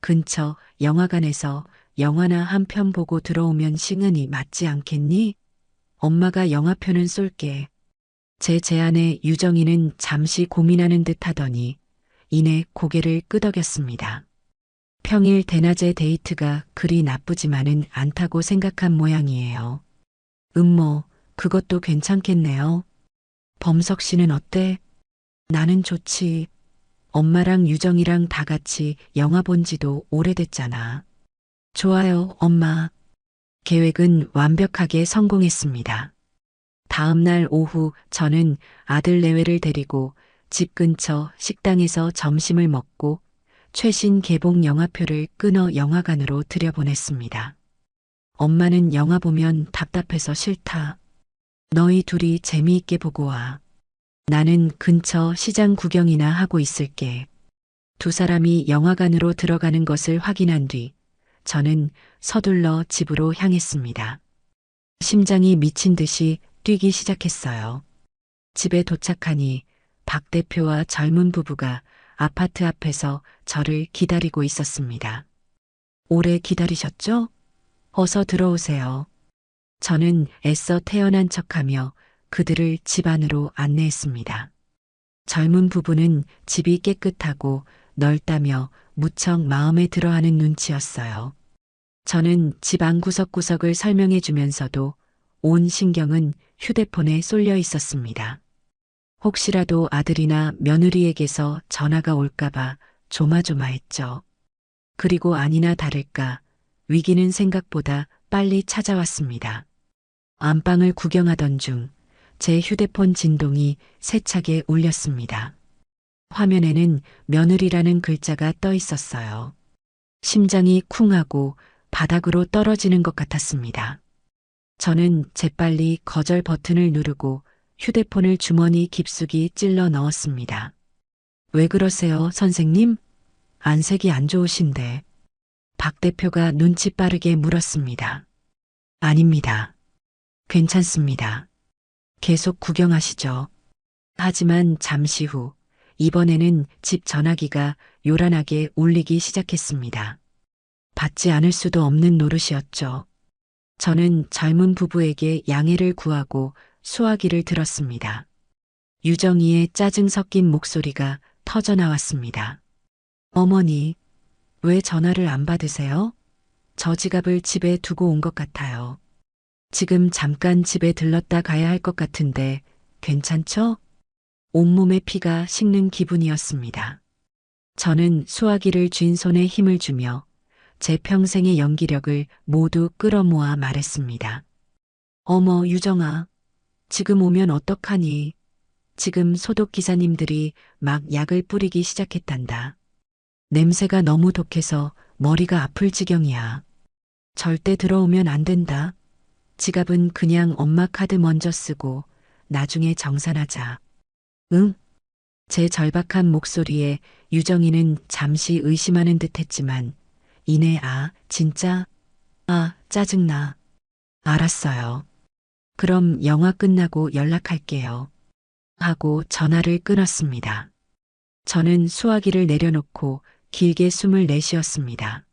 근처 영화관에서 영화나 한 편 보고 들어오면 시간이 맞지 않겠니? 엄마가 영화표는 쏠게. 제 제안에 유정이는 잠시 고민하는 듯 하더니 이내 고개를 끄덕였습니다. 평일 대낮의 데이트가 그리 나쁘지만은 않다고 생각한 모양이에요. 뭐, 그것도 괜찮겠네요. 범석 씨는 어때? 나는 좋지. 엄마랑 유정이랑 다 같이 영화 본 지도 오래됐잖아. 좋아요, 엄마. 계획은 완벽하게 성공했습니다. 다음 날 오후 저는 아들 내외를 데리고 집 근처 식당에서 점심을 먹고 최신 개봉 영화표를 끊어 영화관으로 들여보냈습니다. 엄마는 영화 보면 답답해서 싫다. 너희 둘이 재미있게 보고 와. 나는 근처 시장 구경이나 하고 있을게. 두 사람이 영화관으로 들어가는 것을 확인한 뒤 저는 서둘러 집으로 향했습니다. 심장이 미친 듯이 뛰기 시작했어요. 집에 도착하니 박 대표와 젊은 부부가 아파트 앞에서 저를 기다리고 있었습니다. 오래 기다리셨죠? 어서 들어오세요. 저는 애써 태어난 척하며 그들을 집 안으로 안내했습니다. 젊은 부부는 집이 깨끗하고 넓다며 무척 마음에 들어하는 눈치였어요. 저는 집 안 구석구석을 설명해 주면서도 온 신경은 휴대폰에 쏠려 있었습니다. 혹시라도 아들이나 며느리에게서 전화가 올까봐 조마조마했죠. 그리고 아니나 다를까 위기는 생각보다 빨리 찾아왔습니다. 안방을 구경하던 중 제 휴대폰 진동이 세차게 울렸습니다. 화면에는 며느리라는 글자가 떠 있었어요. 심장이 쿵하고 바닥으로 떨어지는 것 같았습니다. 저는 재빨리 거절 버튼을 누르고 휴대폰을 주머니 깊숙이 찔러 넣었습니다. 왜 그러세요, 선생님? 안색이 안 좋으신데. 박 대표가 눈치 빠르게 물었습니다. 아닙니다. 괜찮습니다. 계속 구경하시죠. 하지만 잠시 후 이번에는 집 전화기가 요란하게 울리기 시작했습니다. 받지 않을 수도 없는 노릇이었죠. 저는 젊은 부부에게 양해를 구하고 수화기를 들었습니다. 유정이의 짜증 섞인 목소리가 터져 나왔습니다. 어머니, 왜 전화를 안 받으세요? 저 지갑을 집에 두고 온 것 같아요. 지금 잠깐 집에 들렀다 가야 할 것 같은데 괜찮죠? 온몸에 피가 식는 기분이었습니다. 저는 수화기를 쥔 손에 힘을 주며 제 평생의 연기력을 모두 끌어모아 말했습니다. 어머, 유정아. 지금 오면 어떡하니? 지금 소독 기사님들이 막 약을 뿌리기 시작했단다. 냄새가 너무 독해서 머리가 아플 지경이야. 절대 들어오면 안 된다. 지갑은 그냥 엄마 카드 먼저 쓰고 나중에 정산하자. 응? 제 절박한 목소리에 유정이는 잠시 의심하는 듯 했지만 이내 진짜? 짜증나. 알았어요. 그럼 영화 끝나고 연락할게요. 하고 전화를 끊었습니다. 저는 수화기를 내려놓고 길게 숨을 내쉬었습니다.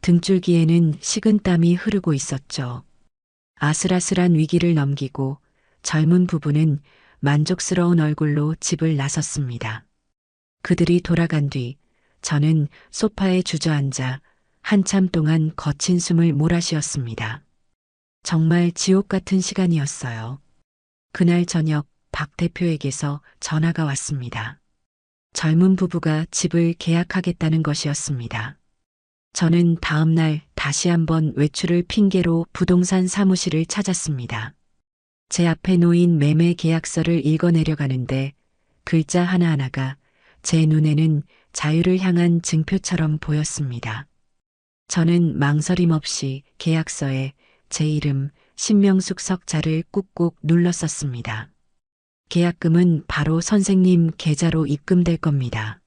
등줄기에는 식은땀이 흐르고 있었죠. 아슬아슬한 위기를 넘기고 젊은 부부는 만족스러운 얼굴로 집을 나섰습니다. 그들이 돌아간 뒤 저는 소파에 주저앉아 한참 동안 거친 숨을 몰아쉬었습니다. 정말 지옥 같은 시간이었어요. 그날 저녁 박 대표에게서 전화가 왔습니다. 젊은 부부가 집을 계약하겠다는 것이었습니다. 저는 다음 날 다시 한번 외출을 핑계로 부동산 사무실을 찾았습니다. 제 앞에 놓인 매매 계약서를 읽어내려가는데 글자 하나하나가 제 눈에는 자유를 향한 증표처럼 보였습니다. 저는 망설임 없이 계약서에 제 이름 신명숙 석자를 꾹꾹 눌러 썼습니다. 계약금은 바로 선생님 계좌로 입금될 겁니다.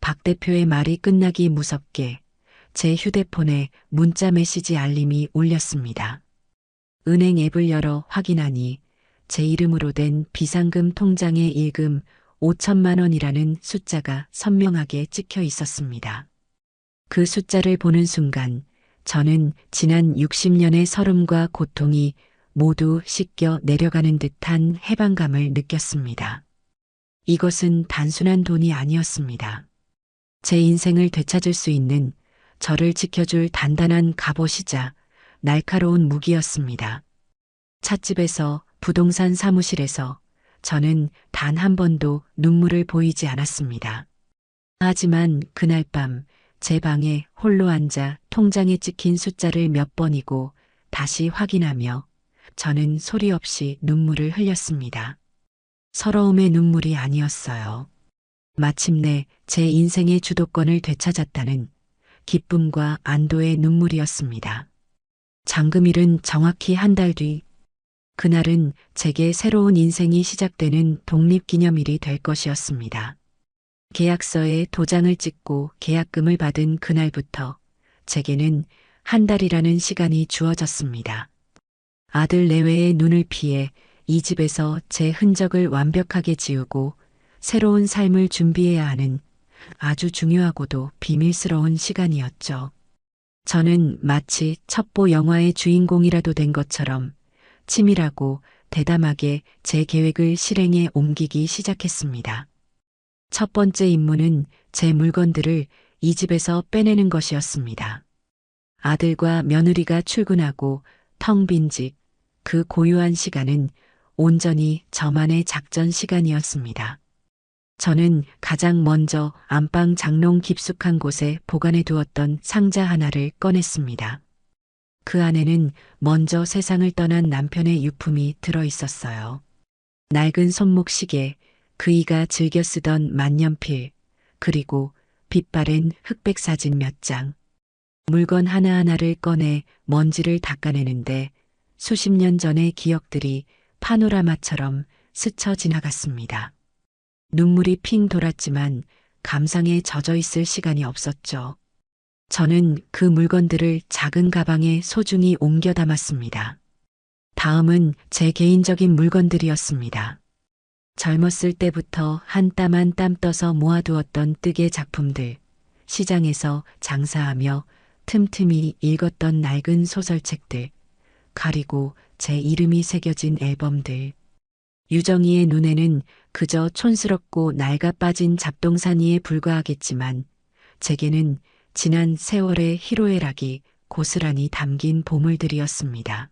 박 대표의 말이 끝나기 무섭게 제 휴대폰에 문자 메시지 알림이 울렸습니다. 은행 앱을 열어 확인하니 제 이름으로 된 비상금 통장에 일금 5천만 원이라는 숫자가 선명하게 찍혀 있었습니다. 그 숫자를 보는 순간 저는 지난 60년의 서름과 고통이 모두 씻겨 내려가는 듯한 해방감을 느꼈습니다. 이것은 단순한 돈이 아니었습니다. 제 인생을 되찾을 수 있는 저를 지켜줄 단단한 갑옷이자 날카로운 무기였습니다. 찻집에서 부동산 사무실에서 저는 단 한 번도 눈물을 보이지 않았습니다. 하지만 그날 밤 제 방에 홀로 앉아 통장에 찍힌 숫자를 몇 번이고 다시 확인하며 저는 소리 없이 눈물을 흘렸습니다. 서러움의 눈물이 아니었어요. 마침내 제 인생의 주도권을 되찾았다는 기쁨과 안도의 눈물이었습니다. 잔금일은 정확히 한 달 뒤, 그날은 제게 새로운 인생이 시작되는 독립기념일이 될 것이었습니다. 계약서에 도장을 찍고 계약금을 받은 그날부터 제게는 한 달이라는 시간이 주어졌습니다. 아들 내외의 눈을 피해 이 집에서 제 흔적을 완벽하게 지우고 새로운 삶을 준비해야 하는 아주 중요하고도 비밀스러운 시간이었죠. 저는 마치 첩보 영화의 주인공이라도 된 것처럼 치밀하고 대담하게 제 계획을 실행에 옮기기 시작했습니다. 첫 번째 임무는 제 물건들을 이 집에서 빼내는 것이었습니다. 아들과 며느리가 출근하고 텅 빈 집, 그 고요한 시간은 온전히 저만의 작전 시간이었습니다. 저는 가장 먼저 안방 장롱 깊숙한 곳에 보관해 두었던 상자 하나를 꺼냈습니다. 그 안에는 먼저 세상을 떠난 남편의 유품이 들어 있었어요. 낡은 손목 시계, 그이가 즐겨 쓰던 만년필, 그리고 빛바랜 흑백 사진 몇 장. 물건 하나하나를 꺼내 먼지를 닦아내는데 수십 년 전의 기억들이 파노라마처럼 스쳐 지나갔습니다. 눈물이 핑 돌았지만 감상에 젖어 있을 시간이 없었죠. 저는 그 물건들을 작은 가방에 소중히 옮겨 담았습니다. 다음은 제 개인적인 물건들이었습니다. 젊었을 때부터 한 땀 한 땀 떠서 모아두었던 뜨개 작품들, 시장에서 장사하며 틈틈이 읽었던 낡은 소설책들, 가리고 제 이름이 새겨진 앨범들. 유정이의 눈에는 그저 촌스럽고 낡아 빠진 잡동사니에 불과하겠지만 제게는 지난 세월의 희로애락이 고스란히 담긴 보물들이었습니다.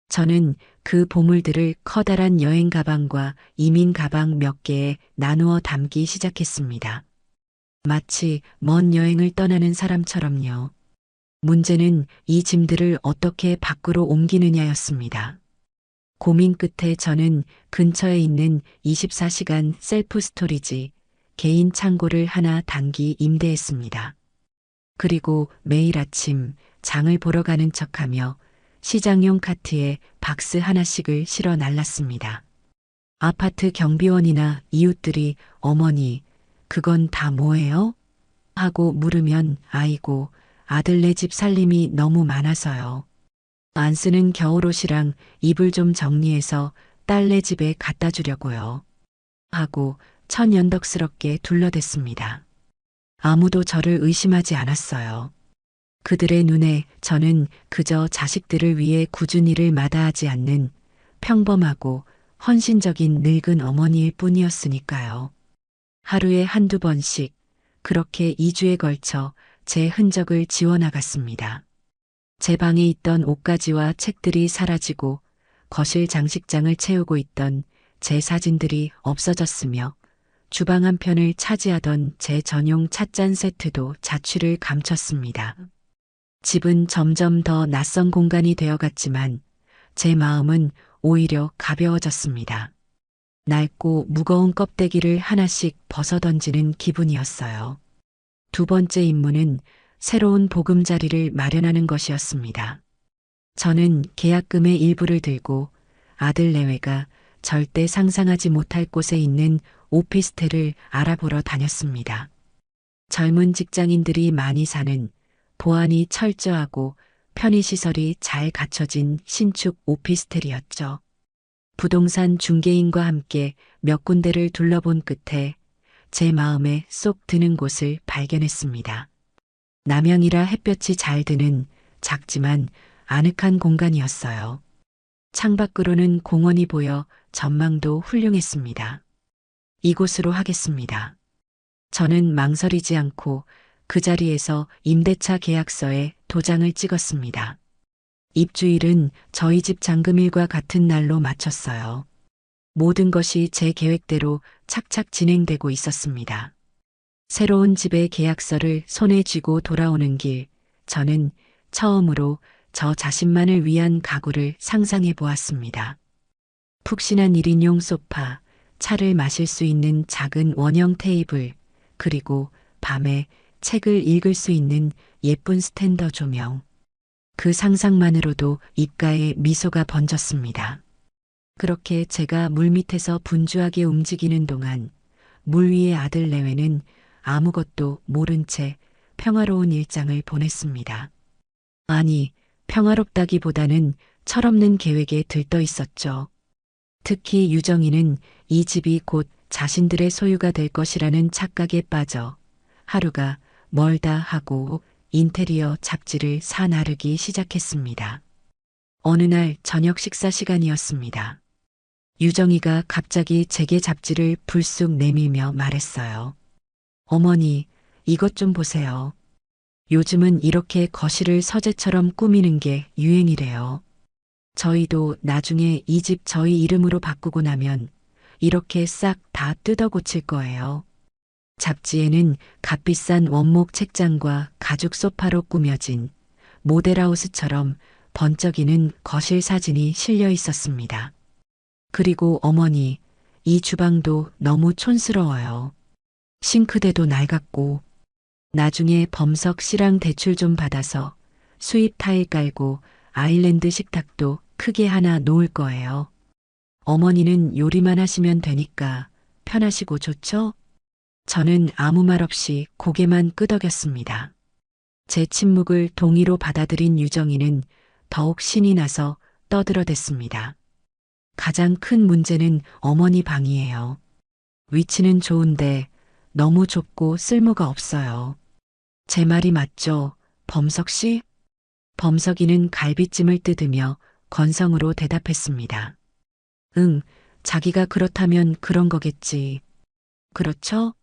저는 그 보물들을 커다란 여행 가방과 이민 가방 몇 개에 나누어 담기 시작했습니다. 마치 먼 여행을 떠나는 사람처럼요. 문제는 이 짐들을 어떻게 밖으로 옮기느냐였습니다. 고민 끝에 저는 근처에 있는 24시간 셀프 스토리지 개인 창고를 하나 단기 임대했습니다. 그리고 매일 아침 장을 보러 가는 척하며 시장용 카트에 박스 하나씩을 실어 날랐습니다. 아파트 경비원이나 이웃들이 어머니, 그건 다 뭐예요? 하고 물으면 아이고, 아들네 집 살림이 너무 많아서요. 안 쓰는 겨울옷이랑 이불 좀 정리해서 딸네 집에 갖다 주려고요. 하고 천연덕스럽게 둘러댔습니다. 아무도 저를 의심하지 않았어요. 그들의 눈에 저는 그저 자식들을 위해 꾸준히 일을 마다하지 않는 평범하고 헌신적인 늙은 어머니일 뿐이었으니까요. 하루에 한두 번씩 그렇게 2주에 걸쳐 제 흔적을 지워나갔습니다. 제 방에 있던 옷가지와 책들이 사라지고 거실 장식장을 채우고 있던 제 사진들이 없어졌으며 주방 한편을 차지하던 제 전용 찻잔 세트도 자취를 감췄습니다. 집은 점점 더 낯선 공간이 되어갔지만 제 마음은 오히려 가벼워졌습니다. 낡고 무거운 껍데기를 하나씩 벗어던지는 기분이었어요. 두 번째 임무는 새로운 보금자리를 마련하는 것이었습니다. 저는 계약금의 일부를 들고 아들 내외가 절대 상상하지 못할 곳에 있는 오피스텔을 알아보러 다녔습니다. 젊은 직장인들이 많이 사는 보안이 철저하고 편의시설이 잘 갖춰진 신축 오피스텔이었죠. 부동산 중개인과 함께 몇 군데를 둘러본 끝에 제 마음에 쏙 드는 곳을 발견했습니다. 남향이라 햇볕이 잘 드는 작지만 아늑한 공간이었어요. 창밖으로는 공원이 보여 전망도 훌륭했습니다. 이곳으로 하겠습니다. 저는 망설이지 않고 그 자리에서 임대차 계약서에 도장을 찍었습니다. 입주일은 저희 집 잔금일과 같은 날로 맞췄어요. 모든 것이 제 계획대로 착착 진행되고 있었습니다. 새로운 집의 계약서를 손에 쥐고 돌아오는 길, 저는 처음으로 저 자신만을 위한 가구를 상상해 보았습니다. 푹신한 1인용 소파, 차를 마실 수 있는 작은 원형 테이블, 그리고 밤에 책을 읽을 수 있는 예쁜 스탠더 조명. 그 상상만으로도 입가에 미소가 번졌습니다. 그렇게 제가 물밑에서 분주하게 움직이는 동안 물 위의 아들 내외는 아무것도 모른 채 평화로운 일상을 보냈습니다. 아니, 평화롭다기보다는 철없는 계획에 들떠 있었죠. 특히 유정이는 이 집이 곧 자신들의 소유가 될 것이라는 착각에 빠져 하루가 멀다 하고 인테리어 잡지를 사나르기 시작했습니다. 어느 날 저녁 식사 시간이었습니다. 유정이가 갑자기 제게 잡지를 불쑥 내밀며 말했어요. 어머니, 이것 좀 보세요. 요즘은 이렇게 거실을 서재처럼 꾸미는 게 유행이래요. 저희도 나중에 이 집 저희 이름으로 바꾸고 나면 이렇게 싹 다 뜯어 고칠 거예요. 잡지에는 값비싼 원목 책장과 가죽 소파로 꾸며진 모델하우스처럼 번쩍이는 거실 사진이 실려 있었습니다. 그리고 어머니, 이 주방도 너무 촌스러워요. 싱크대도 낡았고, 나중에 범석 씨랑 대출 좀 받아서 수입 타일 깔고 아일랜드 식탁도 크게 하나 놓을 거예요. 어머니는 요리만 하시면 되니까 편하시고 좋죠? 저는 아무 말 없이 고개만 끄덕였습니다. 제 침묵을 동의로 받아들인 유정이는 더욱 신이 나서 떠들어댔습니다. 가장 큰 문제는 어머니 방이에요. 위치는 좋은데 너무 좁고 쓸모가 없어요. 제 말이 맞죠, 범석 씨? 범석이는 갈비찜을 뜯으며 건성으로 대답했습니다. 응, 자기가 그렇다면 그런 거겠지. 그렇죠?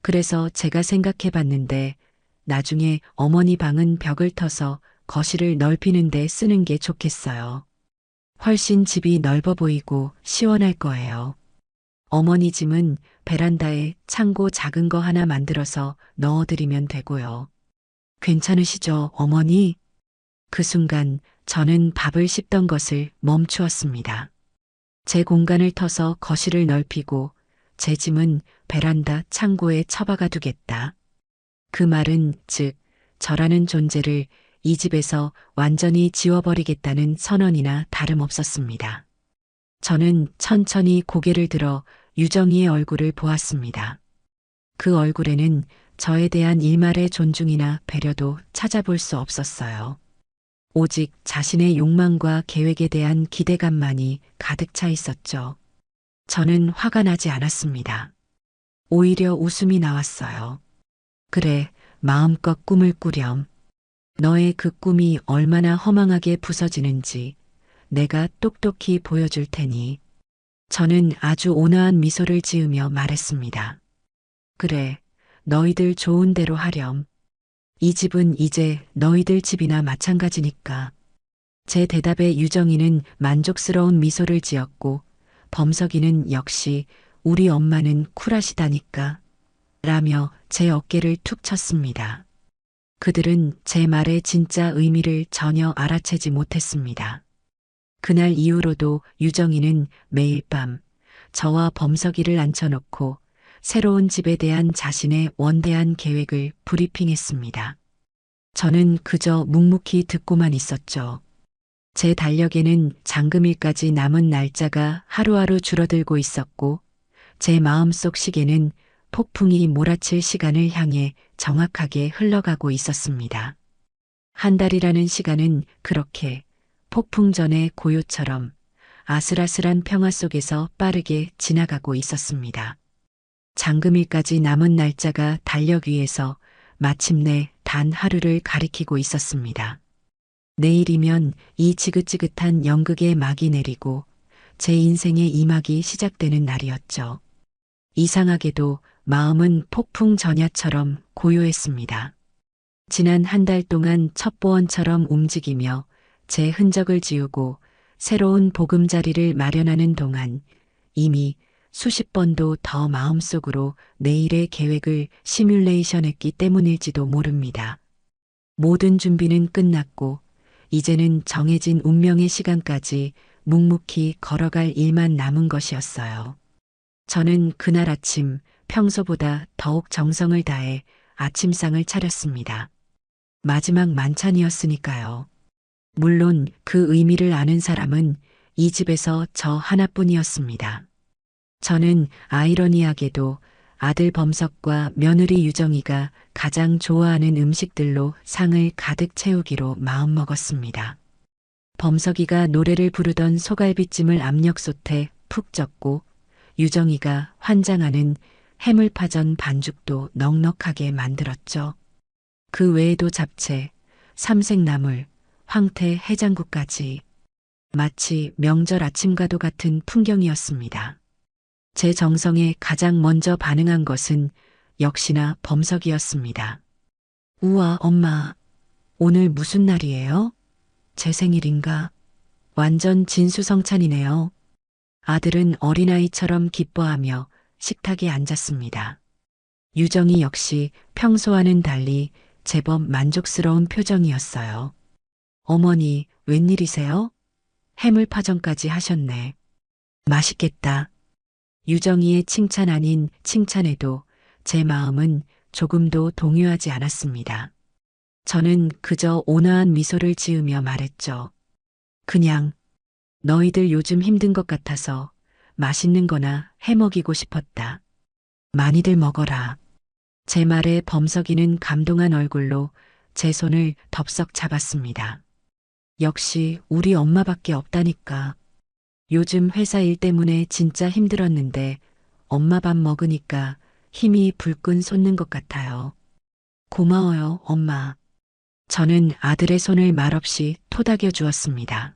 그래서 제가 생각해 봤는데 나중에 어머니 방은 벽을 터서 거실을 넓히는 데 쓰는 게 좋겠어요. 훨씬 집이 넓어 보이고 시원할 거예요. 어머니 짐은 베란다에 창고 작은 거 하나 만들어서 넣어드리면 되고요. 괜찮으시죠, 어머니? 그 순간 저는 밥을 씹던 것을 멈추었습니다. 제 공간을 터서 거실을 넓히고 제 짐은 베란다 창고에 처박아 두겠다. 그 말은 즉 저라는 존재를 이 집에서 완전히 지워버리겠다는 선언이나 다름없었습니다. 저는 천천히 고개를 들어 유정이의 얼굴을 보았습니다. 그 얼굴에는 저에 대한 일말의 존중이나 배려도 찾아볼 수 없었어요. 오직 자신의 욕망과 계획에 대한 기대감만이 가득 차 있었죠. 저는 화가 나지 않았습니다. 오히려 웃음이 나왔어요. 그래, 마음껏 꿈을 꾸렴. 너의 그 꿈이 얼마나 허망하게 부서지는지 내가 똑똑히 보여줄 테니. 저는 아주 온화한 미소를 지으며 말했습니다. 그래, 너희들 좋은 대로 하렴. 이 집은 이제 너희들 집이나 마찬가지니까. 제 대답에 유정이는 만족스러운 미소를 지었고 범석이는 역시 우리 엄마는 쿨하시다니까 라며 제 어깨를 툭 쳤습니다. 그들은 제 말의 진짜 의미를 전혀 알아채지 못했습니다. 그날 이후로도 유정이는 매일 밤 저와 범석이를 앉혀놓고 새로운 집에 대한 자신의 원대한 계획을 브리핑했습니다. 저는 그저 묵묵히 듣고만 있었죠. 제 달력에는 잔금일까지 남은 날짜가 하루하루 줄어들고 있었고 제 마음속 시계는 폭풍이 몰아칠 시간을 향해 정확하게 흘러가고 있었습니다. 한 달이라는 시간은 그렇게 폭풍 전의 고요처럼 아슬아슬한 평화 속에서 빠르게 지나가고 있었습니다. 잔금일까지 남은 날짜가 달력 위에서 마침내 단 하루를 가리키고 있었습니다. 내일이면 이 지긋지긋한 연극의 막이 내리고 제 인생의 이막이 시작되는 날이었죠. 이상하게도 마음은 폭풍 전야처럼 고요했습니다. 지난 한 달 동안 첩보원처럼 움직이며 제 흔적을 지우고 새로운 보금자리를 마련하는 동안 이미 수십 번도 더 마음속으로 내일의 계획을 시뮬레이션했기 때문일지도 모릅니다. 모든 준비는 끝났고 이제는 정해진 운명의 시간까지 묵묵히 걸어갈 일만 남은 것이었어요. 저는 그날 아침 평소보다 더욱 정성을 다해 아침상을 차렸습니다. 마지막 만찬이었으니까요. 물론 그 의미를 아는 사람은 이 집에서 저 하나뿐이었습니다. 저는 아이러니하게도 아들 범석과 며느리 유정이가 가장 좋아하는 음식들로 상을 가득 채우기로 마음먹었습니다. 범석이가 노래를 부르던 소갈비찜을 압력솥에 푹 젓고 유정이가 환장하는 해물파전 반죽도 넉넉하게 만들었죠. 그 외에도 잡채, 삼색나물, 황태 해장국까지 마치 명절 아침과도 같은 풍경이었습니다. 제 정성에 가장 먼저 반응한 것은 역시나 범석이었습니다. 우와, 엄마, 오늘 무슨 날이에요? 제 생일인가? 완전 진수성찬이네요. 아들은 어린아이처럼 기뻐하며 식탁에 앉았습니다. 유정이 역시 평소와는 달리 제법 만족스러운 표정이었어요. 어머니, 웬일이세요? 해물파전까지 하셨네. 맛있겠다. 유정이의 칭찬 아닌 칭찬에도 제 마음은 조금도 동요하지 않았습니다. 저는 그저 온화한 미소를 지으며 말했죠. 그냥 너희들 요즘 힘든 것 같아서 맛있는 거나 해 먹이고 싶었다. 많이들 먹어라. 제 말에 범석이는 감동한 얼굴로 제 손을 덥석 잡았습니다. 역시 우리 엄마밖에 없다니까. 요즘 회사 일 때문에 진짜 힘들었는데 엄마 밥 먹으니까 힘이 불끈 솟는 것 같아요. 고마워요, 엄마. 저는 아들의 손을 말없이 토닥여 주었습니다.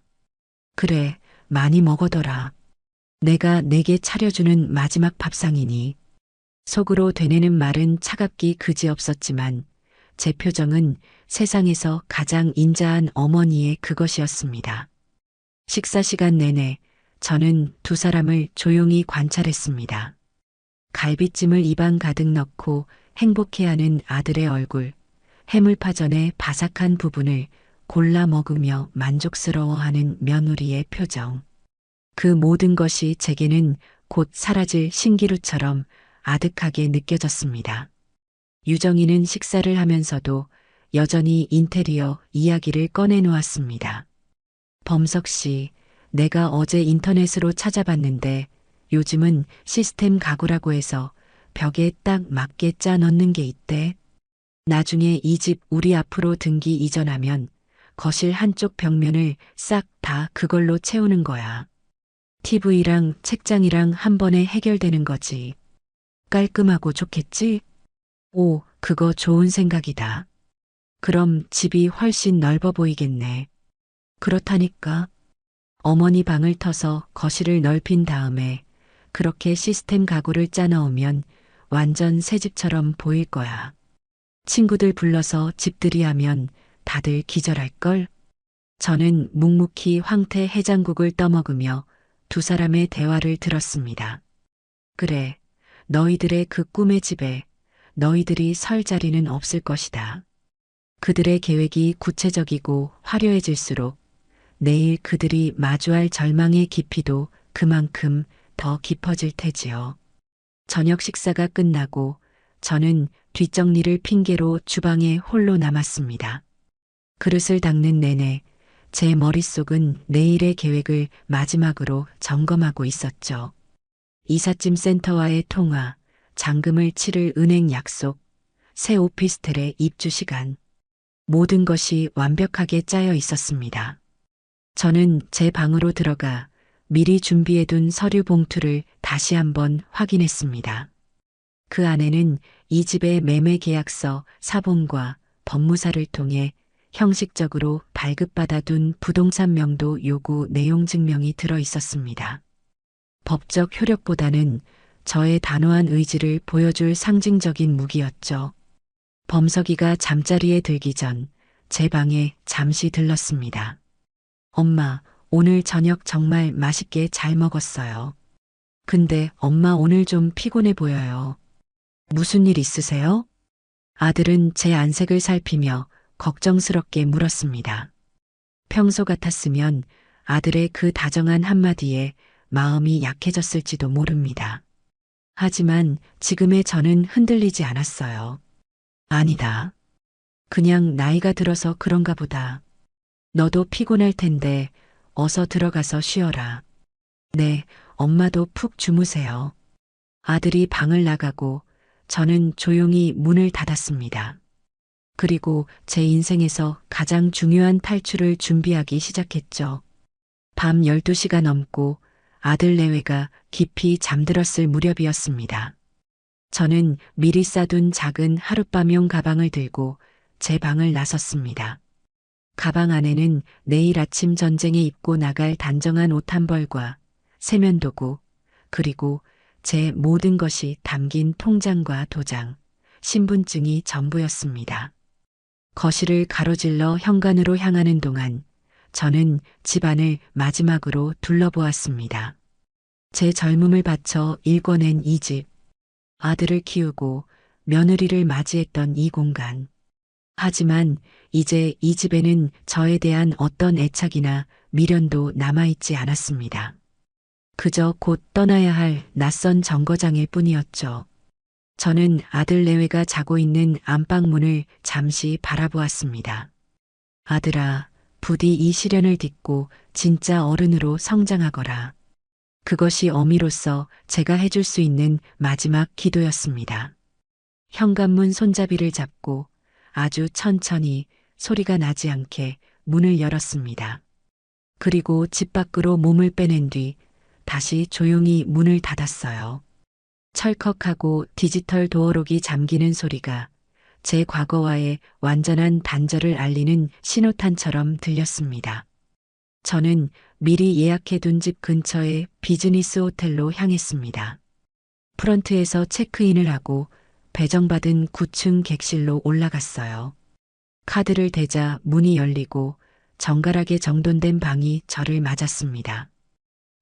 그래, 많이 먹어둬라. 내가 내게 차려주는 마지막 밥상이니. 속으로 되뇌는 말은 차갑기 그지없었지만 제 표정은 세상에서 가장 인자한 어머니의 그것이었습니다. 식사 시간 내내 저는 두 사람을 조용히 관찰했습니다. 갈비찜을 입안 가득 넣고 행복해하는 아들의 얼굴, 해물파전의 바삭한 부분을 골라 먹으며 만족스러워하는 며느리의 표정. 그 모든 것이 제게는 곧 사라질 신기루처럼 아득하게 느껴졌습니다. 유정이는 식사를 하면서도 여전히 인테리어 이야기를 꺼내놓았습니다. 범석 씨, 내가 어제 인터넷으로 찾아봤는데 요즘은 시스템 가구라고 해서 벽에 딱 맞게 짜 넣는 게 있대. 나중에 이 집 우리 앞으로 등기 이전하면 거실 한쪽 벽면을 싹 다 그걸로 채우는 거야. TV랑 책장이랑 한 번에 해결되는 거지. 깔끔하고 좋겠지? 오, 그거 좋은 생각이다. 그럼 집이 훨씬 넓어 보이겠네. 그렇다니까. 어머니 방을 터서 거실을 넓힌 다음에 그렇게 시스템 가구를 짜넣으면 완전 새 집처럼 보일 거야. 친구들 불러서 집들이 하면 다들 기절할걸? 저는 묵묵히 황태 해장국을 떠먹으며 두 사람의 대화를 들었습니다. 그래, 너희들의 그 꿈의 집에 너희들이 설 자리는 없을 것이다. 그들의 계획이 구체적이고 화려해질수록 내일 그들이 마주할 절망의 깊이도 그만큼 더 깊어질 테지요. 저녁 식사가 끝나고 저는 뒷정리를 핑계로 주방에 홀로 남았습니다. 그릇을 닦는 내내 제 머릿속은 내일의 계획을 마지막으로 점검하고 있었죠. 이삿짐 센터와의 통화, 잔금을 치를 은행 약속, 새 오피스텔의 입주 시간. 모든 것이 완벽하게 짜여 있었습니다. 저는 제 방으로 들어가 미리 준비해둔 서류 봉투를 다시 한번 확인했습니다. 그 안에는 이 집의 매매 계약서, 사본과 법무사를 통해 형식적으로 발급받아둔 부동산 명도 요구 내용 증명이 들어 있었습니다. 법적 효력보다는 저의 단호한 의지를 보여줄 상징적인 무기였죠. 범석이가 잠자리에 들기 전 제 방에 잠시 들렀습니다. 엄마, 오늘 저녁 정말 맛있게 잘 먹었어요. 근데 엄마 오늘 좀 피곤해 보여요. 무슨 일 있으세요? 아들은 제 안색을 살피며 걱정스럽게 물었습니다. 평소 같았으면 아들의 그 다정한 한마디에 마음이 약해졌을지도 모릅니다. 하지만 지금의 저는 흔들리지 않았어요. 아니다. 그냥 나이가 들어서 그런가 보다. 너도 피곤할 텐데 어서 들어가서 쉬어라. 네, 엄마도 푹 주무세요. 아들이 방을 나가고 저는 조용히 문을 닫았습니다. 그리고 제 인생에서 가장 중요한 탈출을 준비하기 시작했죠. 밤 12시가 넘고 아들 내외가 깊이 잠들었을 무렵이었습니다. 저는 미리 싸둔 작은 하룻밤용 가방을 들고 제 방을 나섰습니다. 가방 안에는 내일 아침 전쟁에 입고 나갈 단정한 옷 한 벌과 세면도구, 그리고 제 모든 것이 담긴 통장과 도장, 신분증이 전부였습니다. 거실을 가로질러 현관으로 향하는 동안 저는 집안을 마지막으로 둘러보았습니다. 제 젊음을 바쳐 일궈낸 이 집, 아들을 키우고 며느리를 맞이했던 이 공간. 하지만 이제 이 집에는 저에 대한 어떤 애착이나 미련도 남아있지 않았습니다. 그저 곧 떠나야 할 낯선 정거장일 뿐이었죠. 저는 아들 내외가 자고 있는 안방문을 잠시 바라보았습니다. 아들아, 부디 이 시련을 딛고 진짜 어른으로 성장하거라. 그것이 어미로서 제가 해줄 수 있는 마지막 기도였습니다. 현관문 손잡이를 잡고 아주 천천히 소리가 나지 않게 문을 열었습니다. 그리고 집 밖으로 몸을 빼낸 뒤 다시 조용히 문을 닫았어요. 철컥하고 디지털 도어록이 잠기는 소리가 제 과거와의 완전한 단절을 알리는 신호탄처럼 들렸습니다. 저는 미리 예약해둔 집 근처의 비즈니스 호텔로 향했습니다. 프런트에서 체크인을 하고 배정받은 9층 객실로 올라갔어요. 카드를 대자 문이 열리고 정갈하게 정돈된 방이 저를 맞았습니다.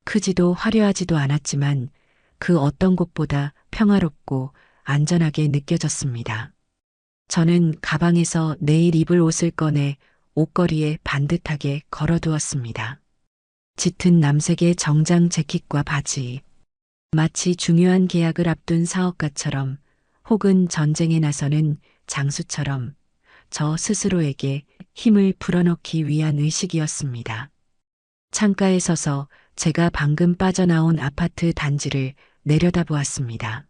크지도 화려하지도 않았지만 그 어떤 곳보다 평화롭고 안전하게 느껴졌습니다. 저는 가방에서 내일 입을 옷을 꺼내 옷걸이에 반듯하게 걸어두었습니다. 짙은 남색의 정장 재킷과 바지. 마치 중요한 계약을 앞둔 사업가처럼 혹은 전쟁에 나서는 장수처럼 저 스스로에게 힘을 불어넣기 위한 의식이었습니다. 창가에 서서 제가 방금 빠져나온 아파트 단지를 내려다보았습니다.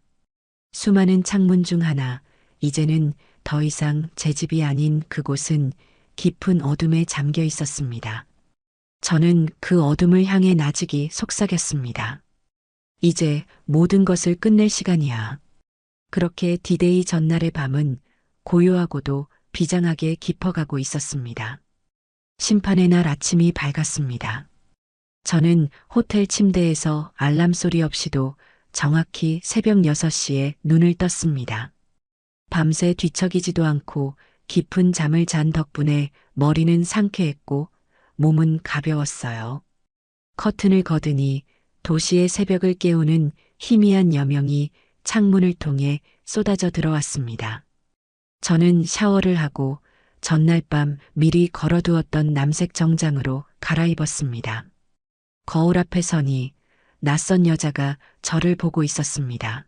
수많은 창문 중 하나, 이제는 더 이상 제 집이 아닌 그곳은 깊은 어둠에 잠겨 있었습니다. 저는 그 어둠을 향해 나직이 속삭였습니다. 이제 모든 것을 끝낼 시간이야. 그렇게 디데이 전날의 밤은 고요하고도 비장하게 깊어가고 있었습니다. 심판의 날 아침이 밝았습니다. 저는 호텔 침대에서 알람 소리 없이도 정확히 새벽 6시에 눈을 떴습니다. 밤새 뒤척이지도 않고 깊은 잠을 잔 덕분에 머리는 상쾌했고 몸은 가벼웠어요. 커튼을 걷으니 도시의 새벽을 깨우는 희미한 여명이 창문을 통해 쏟아져 들어왔습니다. 저는 샤워를 하고 전날 밤 미리 걸어두었던 남색 정장으로 갈아입었습니다. 거울 앞에 서니 낯선 여자가 저를 보고 있었습니다.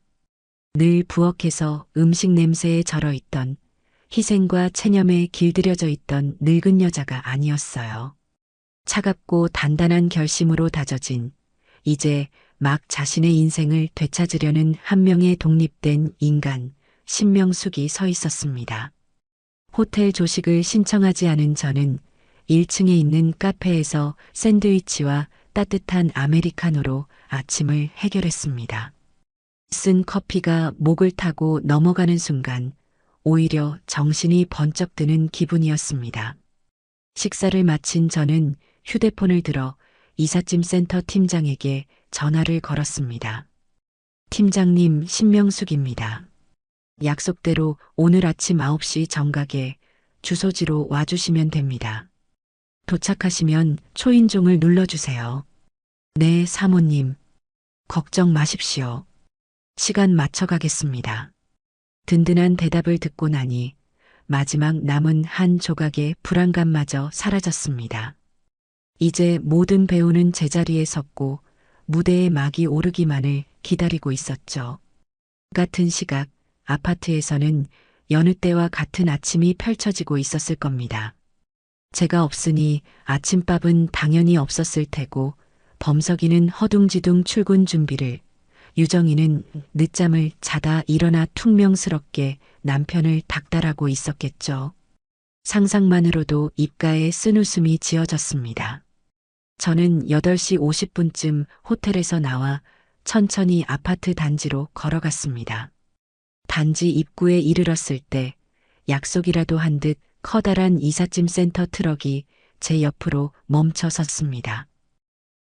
늘 부엌에서 음식 냄새에 절어있던 희생과 체념에 길들여져 있던 늙은 여자가 아니었어요. 차갑고 단단한 결심으로 다져진 이제 막 자신의 인생을 되찾으려는 한 명의 독립된 인간, 신명숙이 서 있었습니다. 호텔 조식을 신청하지 않은 저는 1층에 있는 카페에서 샌드위치와 따뜻한 아메리카노로 아침을 해결했습니다. 쓴 커피가 목을 타고 넘어가는 순간 오히려 정신이 번쩍 드는 기분이었습니다. 식사를 마친 저는 휴대폰을 들어 이삿짐 센터 팀장에게 전화를 걸었습니다. 팀장님, 신명숙입니다. 약속대로 오늘 아침 9시 정각에 주소지로 와주시면 됩니다. 도착하시면 초인종을 눌러주세요. 네, 사모님. 걱정 마십시오. 시간 맞춰가겠습니다. 든든한 대답을 듣고 나니 마지막 남은 한 조각의 불안감마저 사라졌습니다. 이제 모든 배우는 제자리에 섰고 무대에 막이 오르기만을 기다리고 있었죠. 같은 시각 아파트에서는 여느 때와 같은 아침이 펼쳐지고 있었을 겁니다. 제가 없으니 아침밥은 당연히 없었을 테고 범석이는 허둥지둥 출근 준비를, 유정이는 늦잠을 자다 일어나 퉁명스럽게 남편을 닥달하고 있었겠죠. 상상만으로도 입가에 쓴웃음이 지어졌습니다. 저는 8시 50분쯤 호텔에서 나와 천천히 아파트 단지로 걸어갔습니다. 단지 입구에 이르렀을 때 약속이라도 한 듯 커다란 이삿짐 센터 트럭이 제 옆으로 멈춰 섰습니다.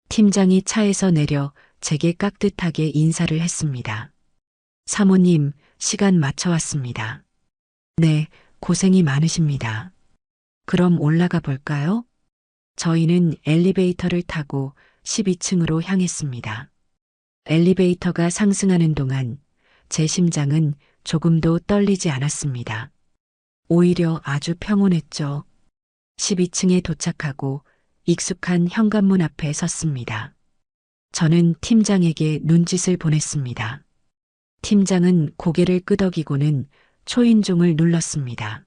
팀장이 차에서 내려 제게 깍듯하게 인사를 했습니다. 사모님, 시간 맞춰왔습니다. 네, 고생이 많으십니다. 그럼 올라가 볼까요? 저희는 엘리베이터를 타고 12층으로 향했습니다. 엘리베이터가 상승하는 동안 제 심장은 조금도 떨리지 않았습니다. 오히려 아주 평온했죠. 12층에 도착하고 익숙한 현관문 앞에 섰습니다. 저는 팀장에게 눈짓을 보냈습니다. 팀장은 고개를 끄덕이고는 초인종을 눌렀습니다.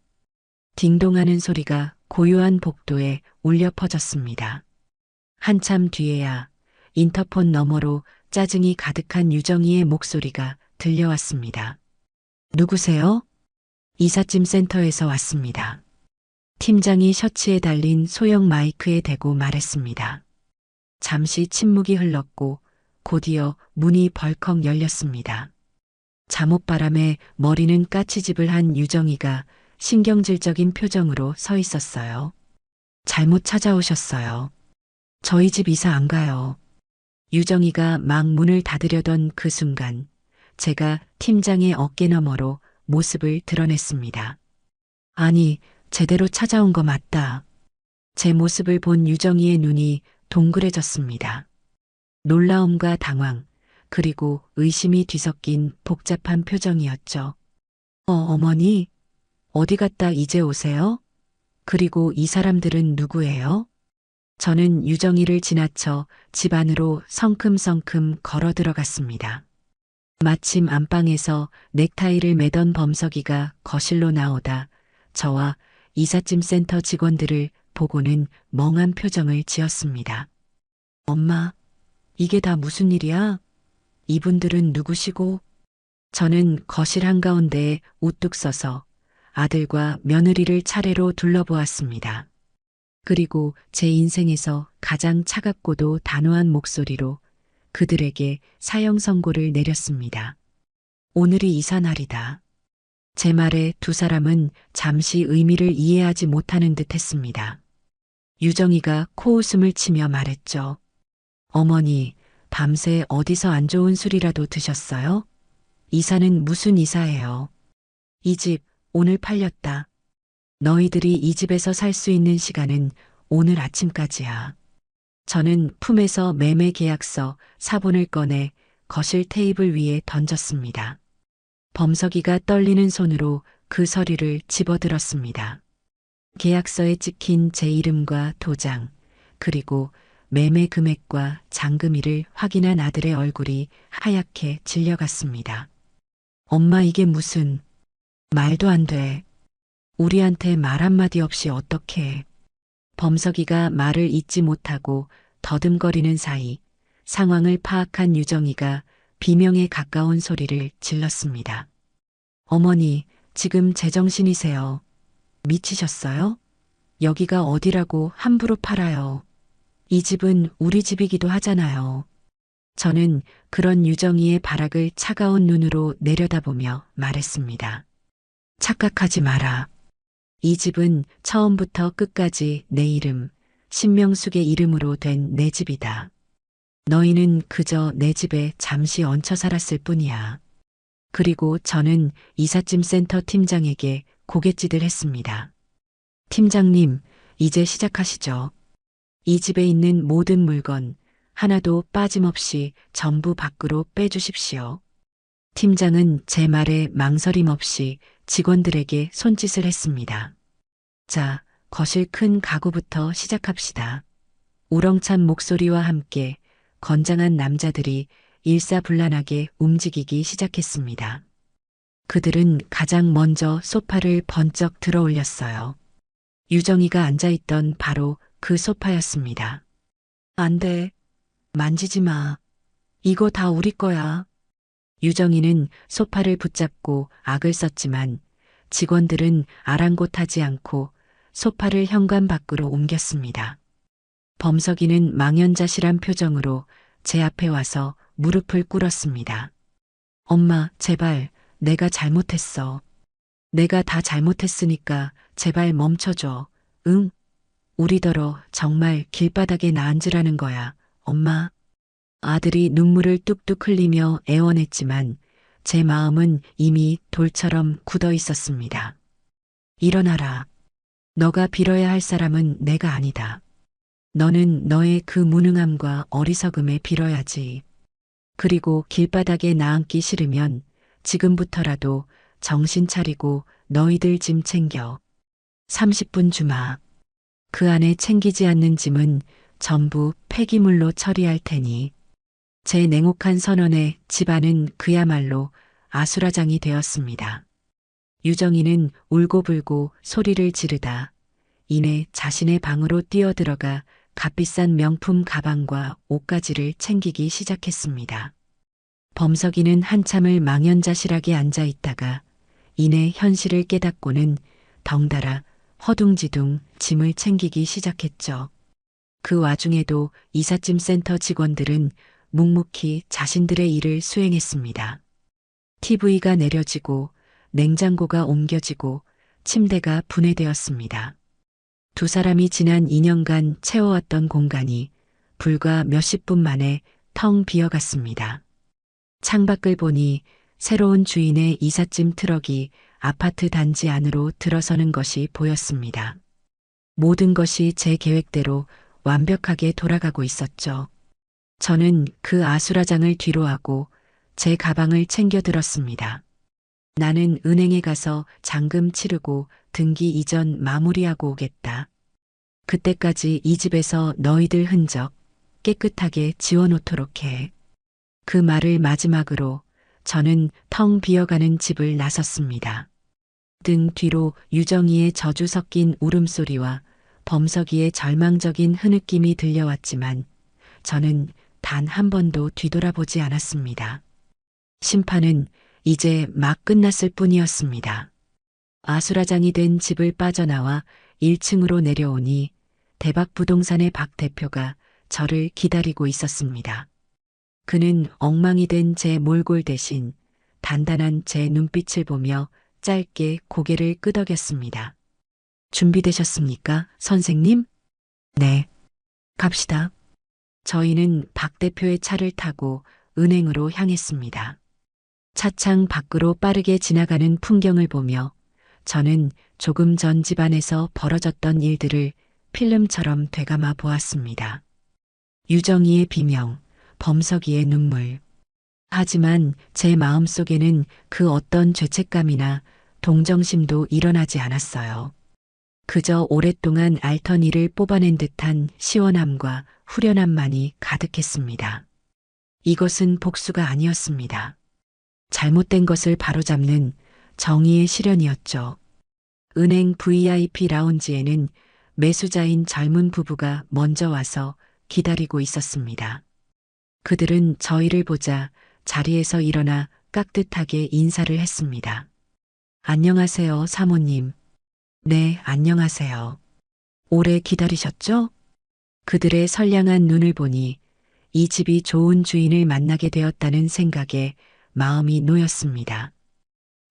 딩동하는 소리가 고요한 복도에 울려 퍼졌습니다. 한참 뒤에야 인터폰 너머로 짜증이 가득한 유정이의 목소리가 들려왔습니다. 누구세요? 이삿짐 센터에서 왔습니다. 팀장이 셔츠에 달린 소형 마이크에 대고 말했습니다. 잠시 침묵이 흘렀고 곧이어 문이 벌컥 열렸습니다. 잠옷바람에 머리는 까치집을 한 유정이가 신경질적인 표정으로 서 있었어요. 잘못 찾아오셨어요. 저희 집 이사 안 가요. 유정이가 막 문을 닫으려던 그 순간 제가 팀장의 어깨 너머로 모습을 드러냈습니다. 아니, 제대로 찾아온 거 맞다. 제 모습을 본 유정이의 눈이 동그래졌습니다. 놀라움과 당황, 그리고 의심이 뒤섞인 복잡한 표정이었죠. 어머니, 어디 갔다 이제 오세요? 그리고 이 사람들은 누구예요? 저는 유정이를 지나쳐 집 안으로 성큼성큼 걸어 들어갔습니다. 마침 안방에서 넥타이를 매던 범석이가 거실로 나오다 저와 이삿짐 센터 직원들을 보고는 멍한 표정을 지었습니다. 엄마, 이게 다 무슨 일이야? 이분들은 누구시고? 저는 거실 한가운데에 우뚝 서서 아들과 며느리를 차례로 둘러보았습니다. 그리고 제 인생에서 가장 차갑고도 단호한 목소리로 그들에게 사형 선고를 내렸습니다. 오늘이 이사날이다. 제 말에 두 사람은 잠시 의미를 이해하지 못하는 듯 했습니다. 유정이가 코웃음을 치며 말했죠. 어머니, 밤새 어디서 안 좋은 술이라도 드셨어요? 이사는 무슨 이사예요? 이 집 오늘 팔렸다. 너희들이 이 집에서 살 수 있는 시간은 오늘 아침까지야. 저는 품에서 매매 계약서 사본을 꺼내 거실 테이블 위에 던졌습니다. 범석이가 떨리는 손으로 그 서류를 집어들었습니다. 계약서에 찍힌 제 이름과 도장, 그리고 매매 금액과 잔금일을 확인한 아들의 얼굴이 하얗게 질려갔습니다. 엄마, 이게 무슨... 말도 안 돼. 우리한테 말 한마디 없이 어떻게... 범석이가 말을 잇지 못하고 더듬거리는 사이 상황을 파악한 유정이가 비명에 가까운 소리를 질렀습니다. 어머니, 지금 제정신이세요? 미치셨어요? 여기가 어디라고 함부로 팔아요. 이 집은 우리 집이기도 하잖아요. 저는 그런 유정이의 발악을 차가운 눈으로 내려다보며 말했습니다. 착각하지 마라. 이 집은 처음부터 끝까지 내 이름, 신명숙의 이름으로 된 내 집이다. 너희는 그저 내 집에 잠시 얹혀 살았을 뿐이야. 그리고 저는 이삿짐 센터 팀장에게 고갯짓을 했습니다. 팀장님, 이제 시작하시죠. 이 집에 있는 모든 물건 하나도 빠짐없이 전부 밖으로 빼주십시오. 팀장은 제 말에 망설임 없이 직원들에게 손짓을 했습니다. 자, 거실 큰 가구부터 시작합시다. 우렁찬 목소리와 함께 건장한 남자들이 일사불란하게 움직이기 시작했습니다. 그들은 가장 먼저 소파를 번쩍 들어 올렸어요. 유정이가 앉아있던 바로 그 소파였습니다. 안 돼. 만지지 마. 이거 다 우리 거야. 유정이는 소파를 붙잡고 악을 썼지만 직원들은 아랑곳하지 않고 소파를 현관 밖으로 옮겼습니다. 범석이는 망연자실한 표정으로 제 앞에 와서 무릎을 꿇었습니다. 엄마, 제발, 내가 잘못했어. 내가 다 잘못했으니까 제발 멈춰줘. 응? 우리더러 정말 길바닥에 나 앉으라는 거야, 엄마. 아들이 눈물을 뚝뚝 흘리며 애원했지만 제 마음은 이미 돌처럼 굳어 있었습니다. 일어나라. 너가 빌어야 할 사람은 내가 아니다. 너는 너의 그 무능함과 어리석음에 빌어야지. 그리고 길바닥에 나앉기 싫으면 지금부터라도 정신 차리고 너희들 짐 챙겨. 30분 주마. 그 안에 챙기지 않는 짐은 전부 폐기물로 처리할 테니. 제 냉혹한 선언에 집안은 그야말로 아수라장이 되었습니다. 유정이는 울고불고 소리를 지르다 이내 자신의 방으로 뛰어들어가 값비싼 명품 가방과 옷가지를 챙기기 시작했습니다. 범석이는 한참을 망연자실하게 앉아 있다가 이내 현실을 깨닫고는 덩달아 허둥지둥 짐을 챙기기 시작했죠. 그 와중에도 이삿짐 센터 직원들은 묵묵히 자신들의 일을 수행했습니다. TV가 내려지고 냉장고가 옮겨지고 침대가 분해되었습니다. 두 사람이 지난 2년간 채워왔던 공간이 불과 몇십 분 만에 텅 비어갔습니다. 창밖을 보니 새로운 주인의 이삿짐 트럭이 아파트 단지 안으로 들어서는 것이 보였습니다. 모든 것이 제 계획대로 완벽하게 돌아가고 있었죠. 저는 그 아수라장을 뒤로하고 제 가방을 챙겨 들었습니다. 나는 은행에 가서 잔금 치르고 등기 이전 마무리하고 오겠다. 그때까지 이 집에서 너희들 흔적 깨끗하게 지워놓도록 해. 그 말을 마지막으로 저는 텅 비어가는 집을 나섰습니다. 등 뒤로 유정이의 저주 섞인 울음소리와 범석이의 절망적인 흐느낌이 들려왔지만 저는 단 한 번도 뒤돌아보지 않았습니다. 심판은 이제 막 끝났을 뿐이었습니다. 아수라장이 된 집을 빠져나와 1층으로 내려오니 대박부동산의 박 대표가 저를 기다리고 있었습니다. 그는 엉망이 된 제 몰골 대신 단단한 제 눈빛을 보며 짧게 고개를 끄덕였습니다. 준비되셨습니까, 선생님? 네. 갑시다. 저희는 박 대표의 차를 타고 은행으로 향했습니다. 차창 밖으로 빠르게 지나가는 풍경을 보며 저는 조금 전 집안에서 벌어졌던 일들을 필름처럼 되감아 보았습니다. 유정이의 비명, 범석이의 눈물. 하지만 제 마음속에는 그 어떤 죄책감이나 동정심도 일어나지 않았어요. 그저 오랫동안 앓던 일을 뽑아낸 듯한 시원함과 후련함만이 가득했습니다. 이것은 복수가 아니었습니다. 잘못된 것을 바로잡는 정의의 실현이었죠. 은행 VIP 라운지에는 매수자인 젊은 부부가 먼저 와서 기다리고 있었습니다. 그들은 저희를 보자 자리에서 일어나 깍듯하게 인사를 했습니다. 안녕하세요, 사모님. 네, 안녕하세요. 오래 기다리셨죠? 그들의 선량한 눈을 보니 이 집이 좋은 주인을 만나게 되었다는 생각에 마음이 놓였습니다.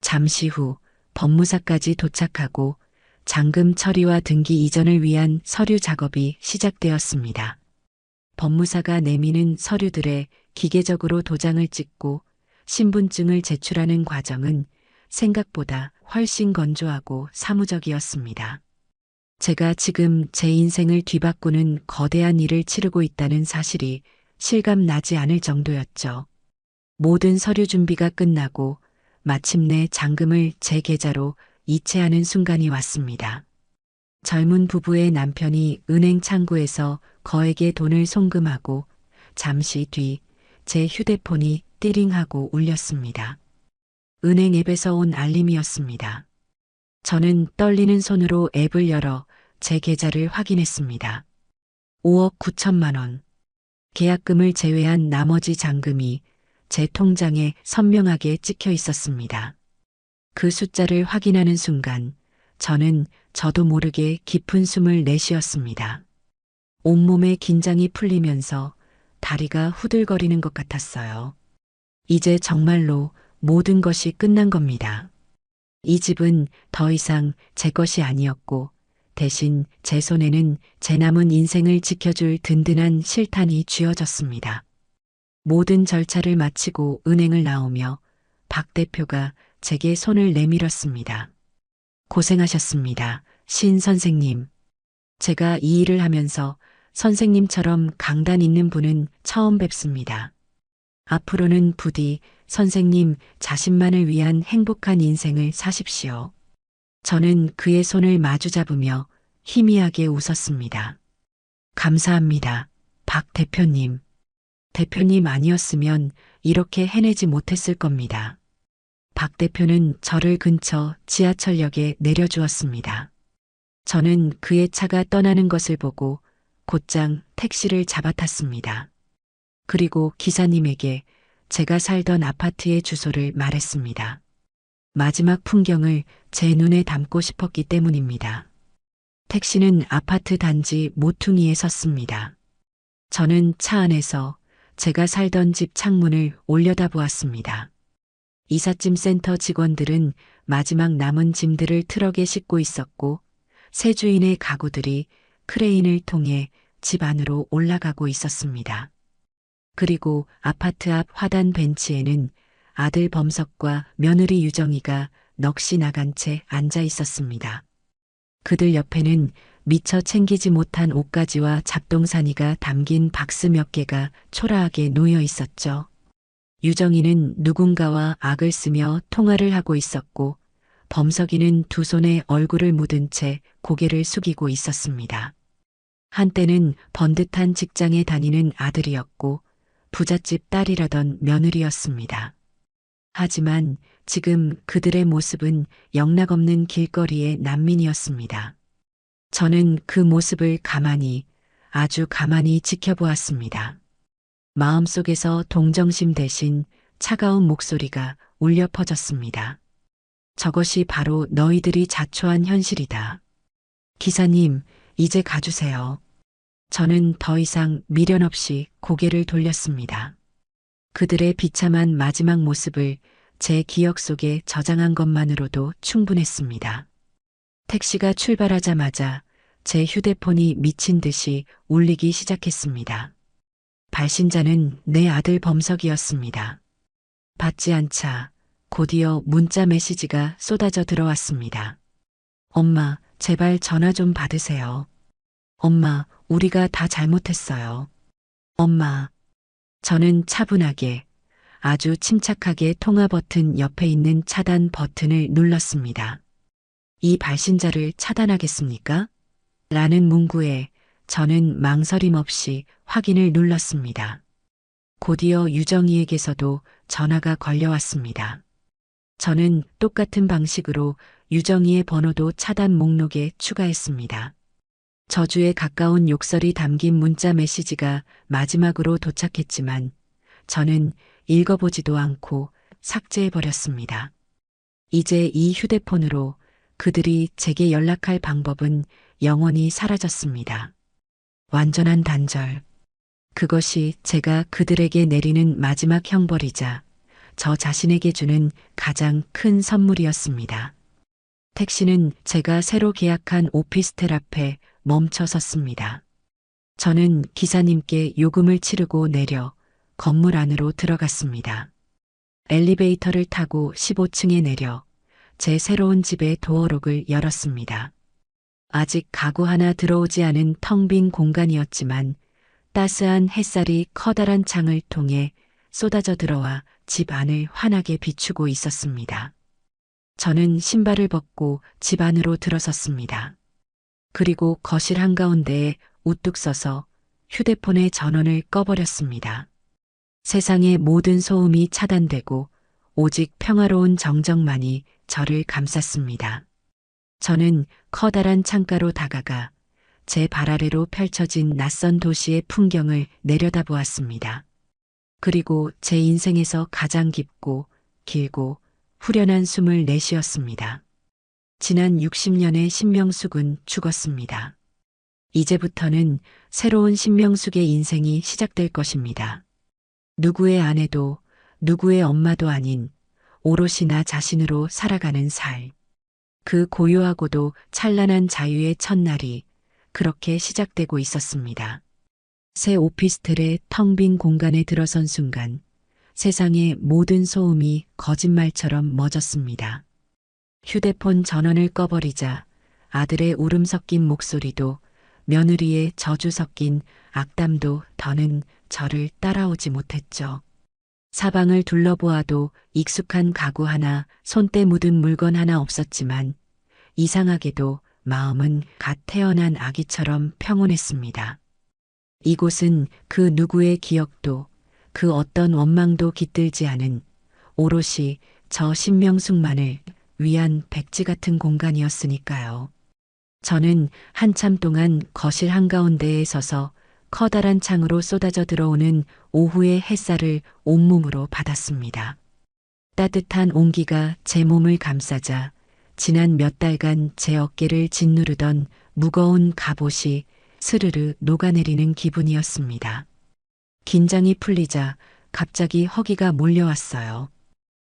잠시 후 법무사까지 도착하고 잔금 처리와 등기 이전을 위한 서류 작업이 시작되었습니다. 법무사가 내미는 서류들에 기계적으로 도장을 찍고 신분증을 제출하는 과정은 생각보다 훨씬 건조하고 사무적이었습니다. 제가 지금 제 인생을 뒤바꾸는 거대한 일을 치르고 있다는 사실이 실감 나지 않을 정도였죠. 모든 서류 준비가 끝나고 마침내 잔금을 제 계좌로 이체하는 순간이 왔습니다. 젊은 부부의 남편이 은행 창구에서 거액의 돈을 송금하고 잠시 뒤 제 휴대폰이 띠링하고 울렸습니다. 은행 앱에서 온 알림이었습니다. 저는 떨리는 손으로 앱을 열어 제 계좌를 확인했습니다. 5억 9천만 원. 계약금을 제외한 나머지 잔금이 제 통장에 선명하게 찍혀 있었습니다. 그 숫자를 확인하는 순간 저는 저도 모르게 깊은 숨을 내쉬었습니다. 온몸의 긴장이 풀리면서 다리가 후들거리는 것 같았어요. 이제 정말로 모든 것이 끝난 겁니다. 이 집은 더 이상 제 것이 아니었고 대신 제 손에는 제 남은 인생을 지켜줄 든든한 실탄이 쥐어졌습니다. 모든 절차를 마치고 은행을 나오며 박 대표가 제게 손을 내밀었습니다. 고생하셨습니다, 신 선생님. 제가 이 일을 하면서 선생님처럼 강단 있는 분은 처음 뵙습니다. 앞으로는 부디 선생님 자신만을 위한 행복한 인생을 사십시오. 저는 그의 손을 마주 잡으며 희미하게 웃었습니다. 감사합니다, 박 대표님. 대표님 아니었으면 이렇게 해내지 못했을 겁니다. 박 대표는 저를 근처 지하철역에 내려주었습니다. 저는 그의 차가 떠나는 것을 보고 곧장 택시를 잡아탔습니다. 그리고 기사님에게 제가 살던 아파트의 주소를 말했습니다. 마지막 풍경을 제 눈에 담고 싶었기 때문입니다. 택시는 아파트 단지 모퉁이에 섰습니다. 저는 차 안에서 제가 살던 집 창문을 올려다보았습니다. 이삿짐 센터 직원들은 마지막 남은 짐들을 트럭에 싣고 있었고 새 주인의 가구들이 크레인을 통해 집 안으로 올라가고 있었습니다. 그리고 아파트 앞 화단 벤치에는 아들 범석과 며느리 유정이가 넋이 나간 채 앉아 있었습니다. 그들 옆에는 미처 챙기지 못한 옷가지와 잡동사니가 담긴 박스 몇 개가 초라하게 놓여 있었죠. 유정이는 누군가와 악을 쓰며 통화를 하고 있었고 범석이는 두 손에 얼굴을 묻은 채 고개를 숙이고 있었습니다. 한때는 번듯한 직장에 다니는 아들이었고 부잣집 딸이라던 며느리였습니다. 하지만 지금 그들의 모습은 영락없는 길거리의 난민이었습니다. 저는 그 모습을 가만히, 아주 가만히 지켜보았습니다. 마음속에서 동정심 대신 차가운 목소리가 울려 퍼졌습니다. 저것이 바로 너희들이 자초한 현실이다. 기사님, 이제 가주세요. 저는 더 이상 미련 없이 고개를 돌렸습니다. 그들의 비참한 마지막 모습을 제 기억 속에 저장한 것만으로도 충분했습니다. 택시가 출발하자마자 제 휴대폰이 미친 듯이 울리기 시작했습니다. 발신자는 내 아들 범석이었습니다. 받지 않자 곧이어 문자 메시지가 쏟아져 들어왔습니다. 엄마, 제발 전화 좀 받으세요. 엄마, 우리가 다 잘못했어요. 엄마. 저는 차분하게, 아주 침착하게 통화 버튼 옆에 있는 차단 버튼을 눌렀습니다. 이 발신자를 차단하겠습니까? 라는 문구에 저는 망설임 없이 확인을 눌렀습니다. 곧이어 유정이에게서도 전화가 걸려왔습니다. 저는 똑같은 방식으로 유정이의 번호도 차단 목록에 추가했습니다. 저주에 가까운 욕설이 담긴 문자 메시지가 마지막으로 도착했지만 저는 읽어보지도 않고 삭제해버렸습니다. 이제 이 휴대폰으로 그들이 제게 연락할 방법은 영원히 사라졌습니다. 완전한 단절. 그것이 제가 그들에게 내리는 마지막 형벌이자 저 자신에게 주는 가장 큰 선물이었습니다. 택시는 제가 새로 계약한 오피스텔 앞에 멈춰 섰습니다. 저는 기사님께 요금을 치르고 내려 건물 안으로 들어갔습니다. 엘리베이터를 타고 15층에 내려 제 새로운 집의 도어록을 열었습니다. 아직 가구 하나 들어오지 않은 텅 빈 공간이었지만 따스한 햇살이 커다란 창을 통해 쏟아져 들어와 집 안을 환하게 비추고 있었습니다. 저는 신발을 벗고 집 안으로 들어섰습니다. 그리고 거실 한가운데에 우뚝 서서 휴대폰의 전원을 꺼버렸습니다. 세상의 모든 소음이 차단되고 오직 평화로운 정적만이 저를 감쌌습니다. 저는 커다란 창가로 다가가 제 발 아래로 펼쳐진 낯선 도시의 풍경을 내려다보았습니다. 그리고 제 인생에서 가장 깊고 길고 후련한 숨을 내쉬었습니다. 지난 60년의 신명숙은 죽었습니다. 이제부터는 새로운 신명숙의 인생이 시작될 것입니다. 누구의 아내도 누구의 엄마도 아닌 오롯이 나 자신으로 살아가는 살. 그 고요하고도 찬란한 자유의 첫날이 그렇게 시작되고 있었습니다. 새 오피스텔의 텅 빈 공간에 들어선 순간 세상의 모든 소음이 거짓말처럼 멎었습니다. 휴대폰 전원을 꺼버리자 아들의 울음 섞인 목소리도 며느리의 저주 섞인 악담도 더는 저를 따라오지 못했죠. 사방을 둘러보아도 익숙한 가구 하나, 손때 묻은 물건 하나 없었지만 이상하게도 마음은 갓 태어난 아기처럼 평온했습니다. 이곳은 그 누구의 기억도 그 어떤 원망도 깃들지 않은 오롯이 저 신명숙만을 위한 백지 같은 공간이었으니까요. 저는 한참 동안 거실 한가운데에 서서 커다란 창으로 쏟아져 들어오는 오후의 햇살을 온몸으로 받았습니다. 따뜻한 온기가 제 몸을 감싸자 지난 몇 달간 제 어깨를 짓누르던 무거운 갑옷이 스르르 녹아내리는 기분이었습니다. 긴장이 풀리자 갑자기 허기가 몰려왔어요.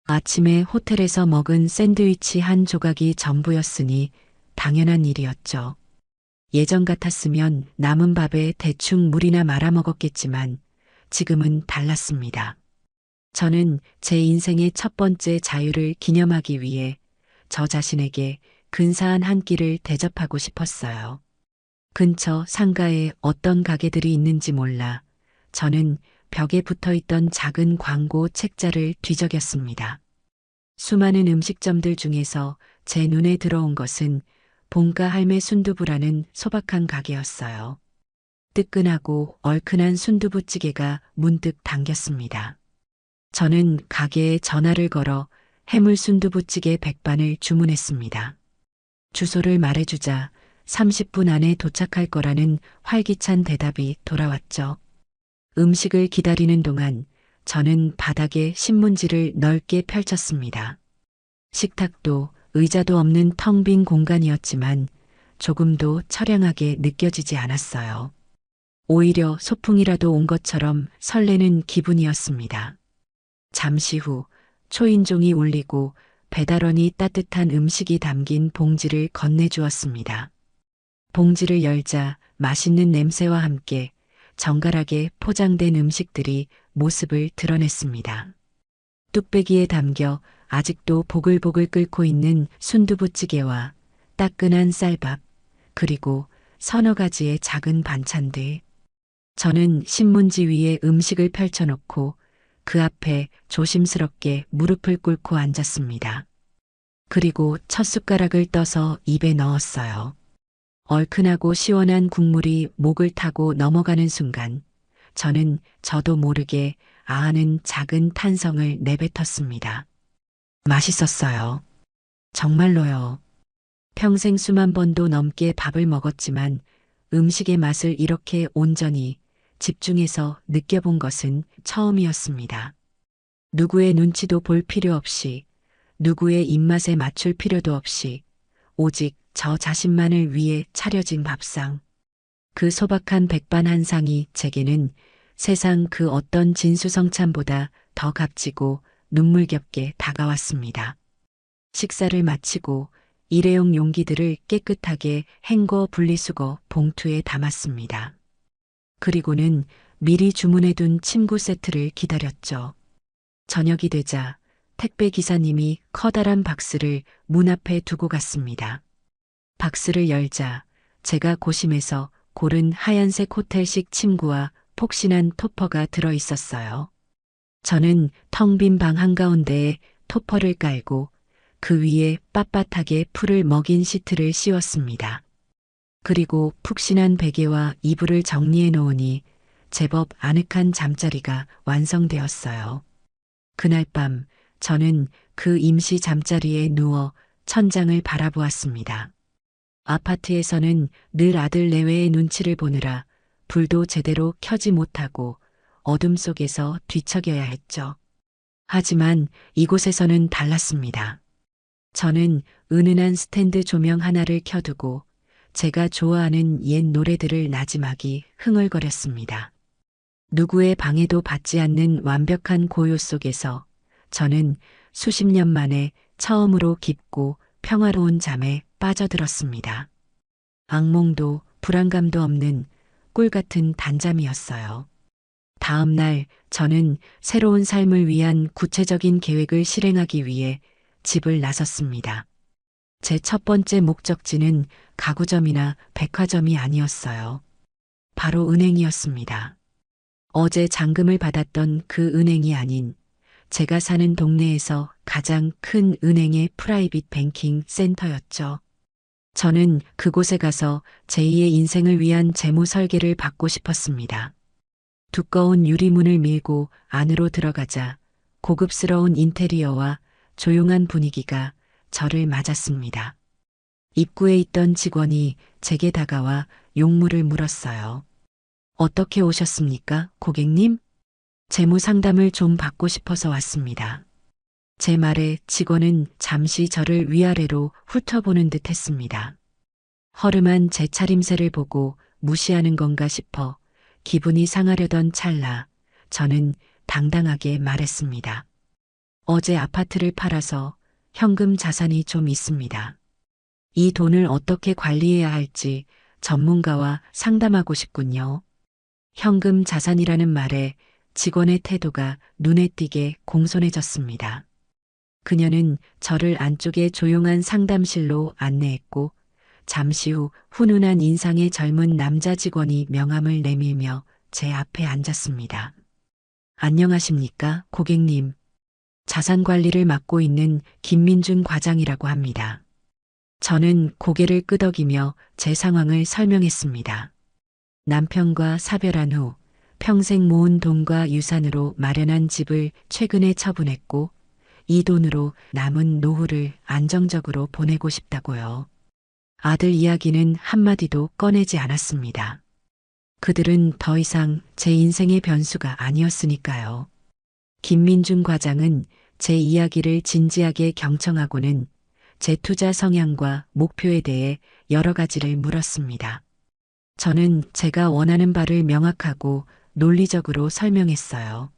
아침에 호텔에서 먹은 샌드위치 한 조각이 전부였으니 당연한 일이었죠. 예전 같았으면 남은 밥에 대충 물이나 말아 먹었겠지만 지금은 달랐습니다. 저는 제 인생의 첫 번째 자유를 기념하기 위해 저 자신에게 근사한 한 끼를 대접하고 싶었어요. 근처 상가에 어떤 가게들이 있는지 몰라 저는 벽에 붙어 있던 작은 광고 책자를 뒤적였습니다. 수많은 음식점들 중에서 제 눈에 들어온 것은 본가 할매 순두부라는 소박한 가게였어요. 뜨끈하고 얼큰한 순두부찌개가 문득 당겼습니다. 저는 가게에 전화를 걸어 해물 순두부찌개 100반을 주문했습니다. 주소를 말해주자 30분 안에 도착할 거라는 활기찬 대답이 돌아왔죠. 음식을 기다리는 동안 저는 바닥에 신문지를 넓게 펼쳤습니다. 식탁도 의자도 없는 텅 빈 공간이었지만 조금도 처량하게 느껴지지 않았어요. 오히려 소풍이라도 온 것처럼 설레는 기분이었습니다. 잠시 후 초인종이 울리고 배달원이 따뜻한 음식이 담긴 봉지를 건네주었습니다. 봉지를 열자 맛있는 냄새와 함께 정갈하게 포장된 음식들이 모습을 드러냈습니다. 뚝배기에 담겨 아직도 보글보글 끓고 있는 순두부찌개와 따끈한 쌀밥, 그리고 서너 가지의 작은 반찬들. 저는 신문지 위에 음식을 펼쳐놓고 그 앞에 조심스럽게 무릎을 꿇고 앉았습니다. 그리고 첫 숟가락을 떠서 입에 넣었어요. 얼큰하고 시원한 국물이 목을 타고 넘어가는 순간 저는 저도 모르게 아하는 작은 탄성을 내뱉었습니다. 맛있었어요. 정말로요. 평생 수만 번도 넘게 밥을 먹었지만 음식의 맛을 이렇게 온전히 집중해서 느껴본 것은 처음이었습니다. 누구의 눈치도 볼 필요 없이, 누구의 입맛에 맞출 필요도 없이, 오직 저 자신만을 위해 차려진 밥상. 그 소박한 백반 한 상이 제게는 세상 그 어떤 진수성찬보다 더 값지고 눈물겹게 다가왔습니다. 식사를 마치고 일회용 용기들을 깨끗하게 헹궈 분리수거 봉투에 담았습니다. 그리고는 미리 주문해둔 침구 세트를 기다렸죠. 저녁이 되자 택배 기사님이 커다란 박스를 문 앞에 두고 갔습니다. 박스를 열자 제가 고심해서 고른 하얀색 호텔식 침구와 폭신한 토퍼가 들어 있었어요. 저는 텅 빈 방 한가운데에 토퍼를 깔고 그 위에 빳빳하게 풀을 먹인 시트를 씌웠습니다. 그리고 푹신한 베개와 이불을 정리해 놓으니 제법 아늑한 잠자리가 완성되었어요. 그날 밤 저는 그 임시 잠자리에 누워 천장을 바라보았습니다. 아파트에서는 늘 아들 내외의 눈치를 보느라 불도 제대로 켜지 못하고 어둠 속에서 뒤척여야 했죠. 하지만 이곳에서는 달랐습니다. 저는 은은한 스탠드 조명 하나를 켜두고 제가 좋아하는 옛 노래들을 나지막이 흥얼거렸습니다. 누구의 방해도 받지 않는 완벽한 고요 속에서 저는 수십 년 만에 처음으로 깊고 평화로운 잠에 빠져들었습니다. 악몽도 불안감도 없는 꿀 같은 단잠이었어요. 다음 날 저는 새로운 삶을 위한 구체적인 계획을 실행하기 위해 집을 나섰습니다. 제 첫 번째 목적지는 가구점이나 백화점이 아니었어요. 바로 은행이었습니다. 어제 잔금을 받았던 그 은행이 아닌 제가 사는 동네에서 가장 큰 은행의 프라이빗 뱅킹 센터였죠. 저는 그곳에 가서 제2의 인생을 위한 재무 설계를 받고 싶었습니다. 두꺼운 유리문을 밀고 안으로 들어가자 고급스러운 인테리어와 조용한 분위기가 저를 맞았습니다. 입구에 있던 직원이 제게 다가와 용무를 물었어요. 어떻게 오셨습니까, 고객님? 재무 상담을 좀 받고 싶어서 왔습니다. 제 말에 직원은 잠시 저를 위아래로 훑어보는 듯 했습니다. 허름한 제 차림새를 보고 무시하는 건가 싶어 기분이 상하려던 찰나 저는 당당하게 말했습니다. 어제 아파트를 팔아서 현금 자산이 좀 있습니다. 이 돈을 어떻게 관리해야 할지 전문가와 상담하고 싶군요. 현금 자산이라는 말에 직원의 태도가 눈에 띄게 공손해졌습니다. 그녀는 저를 안쪽의 조용한 상담실로 안내했고 잠시 후 훈훈한 인상의 젊은 남자 직원이 명함을 내밀며 제 앞에 앉았습니다. 안녕하십니까, 고객님. 자산 관리를 맡고 있는 김민준 과장이라고 합니다. 저는 고개를 끄덕이며 제 상황을 설명했습니다. 남편과 사별한 후 평생 모은 돈과 유산으로 마련한 집을 최근에 처분했고 이 돈으로 남은 노후를 안정적으로 보내고 싶다고요. 아들 이야기는 한마디도 꺼내지 않았습니다. 그들은 더 이상 제 인생의 변수가 아니었으니까요. 김민준 과장은 제 이야기를 진지하게 경청하고는 제 투자 성향과 목표에 대해 여러 가지를 물었습니다. 저는 제가 원하는 바를 명확하고 논리적으로 설명했어요.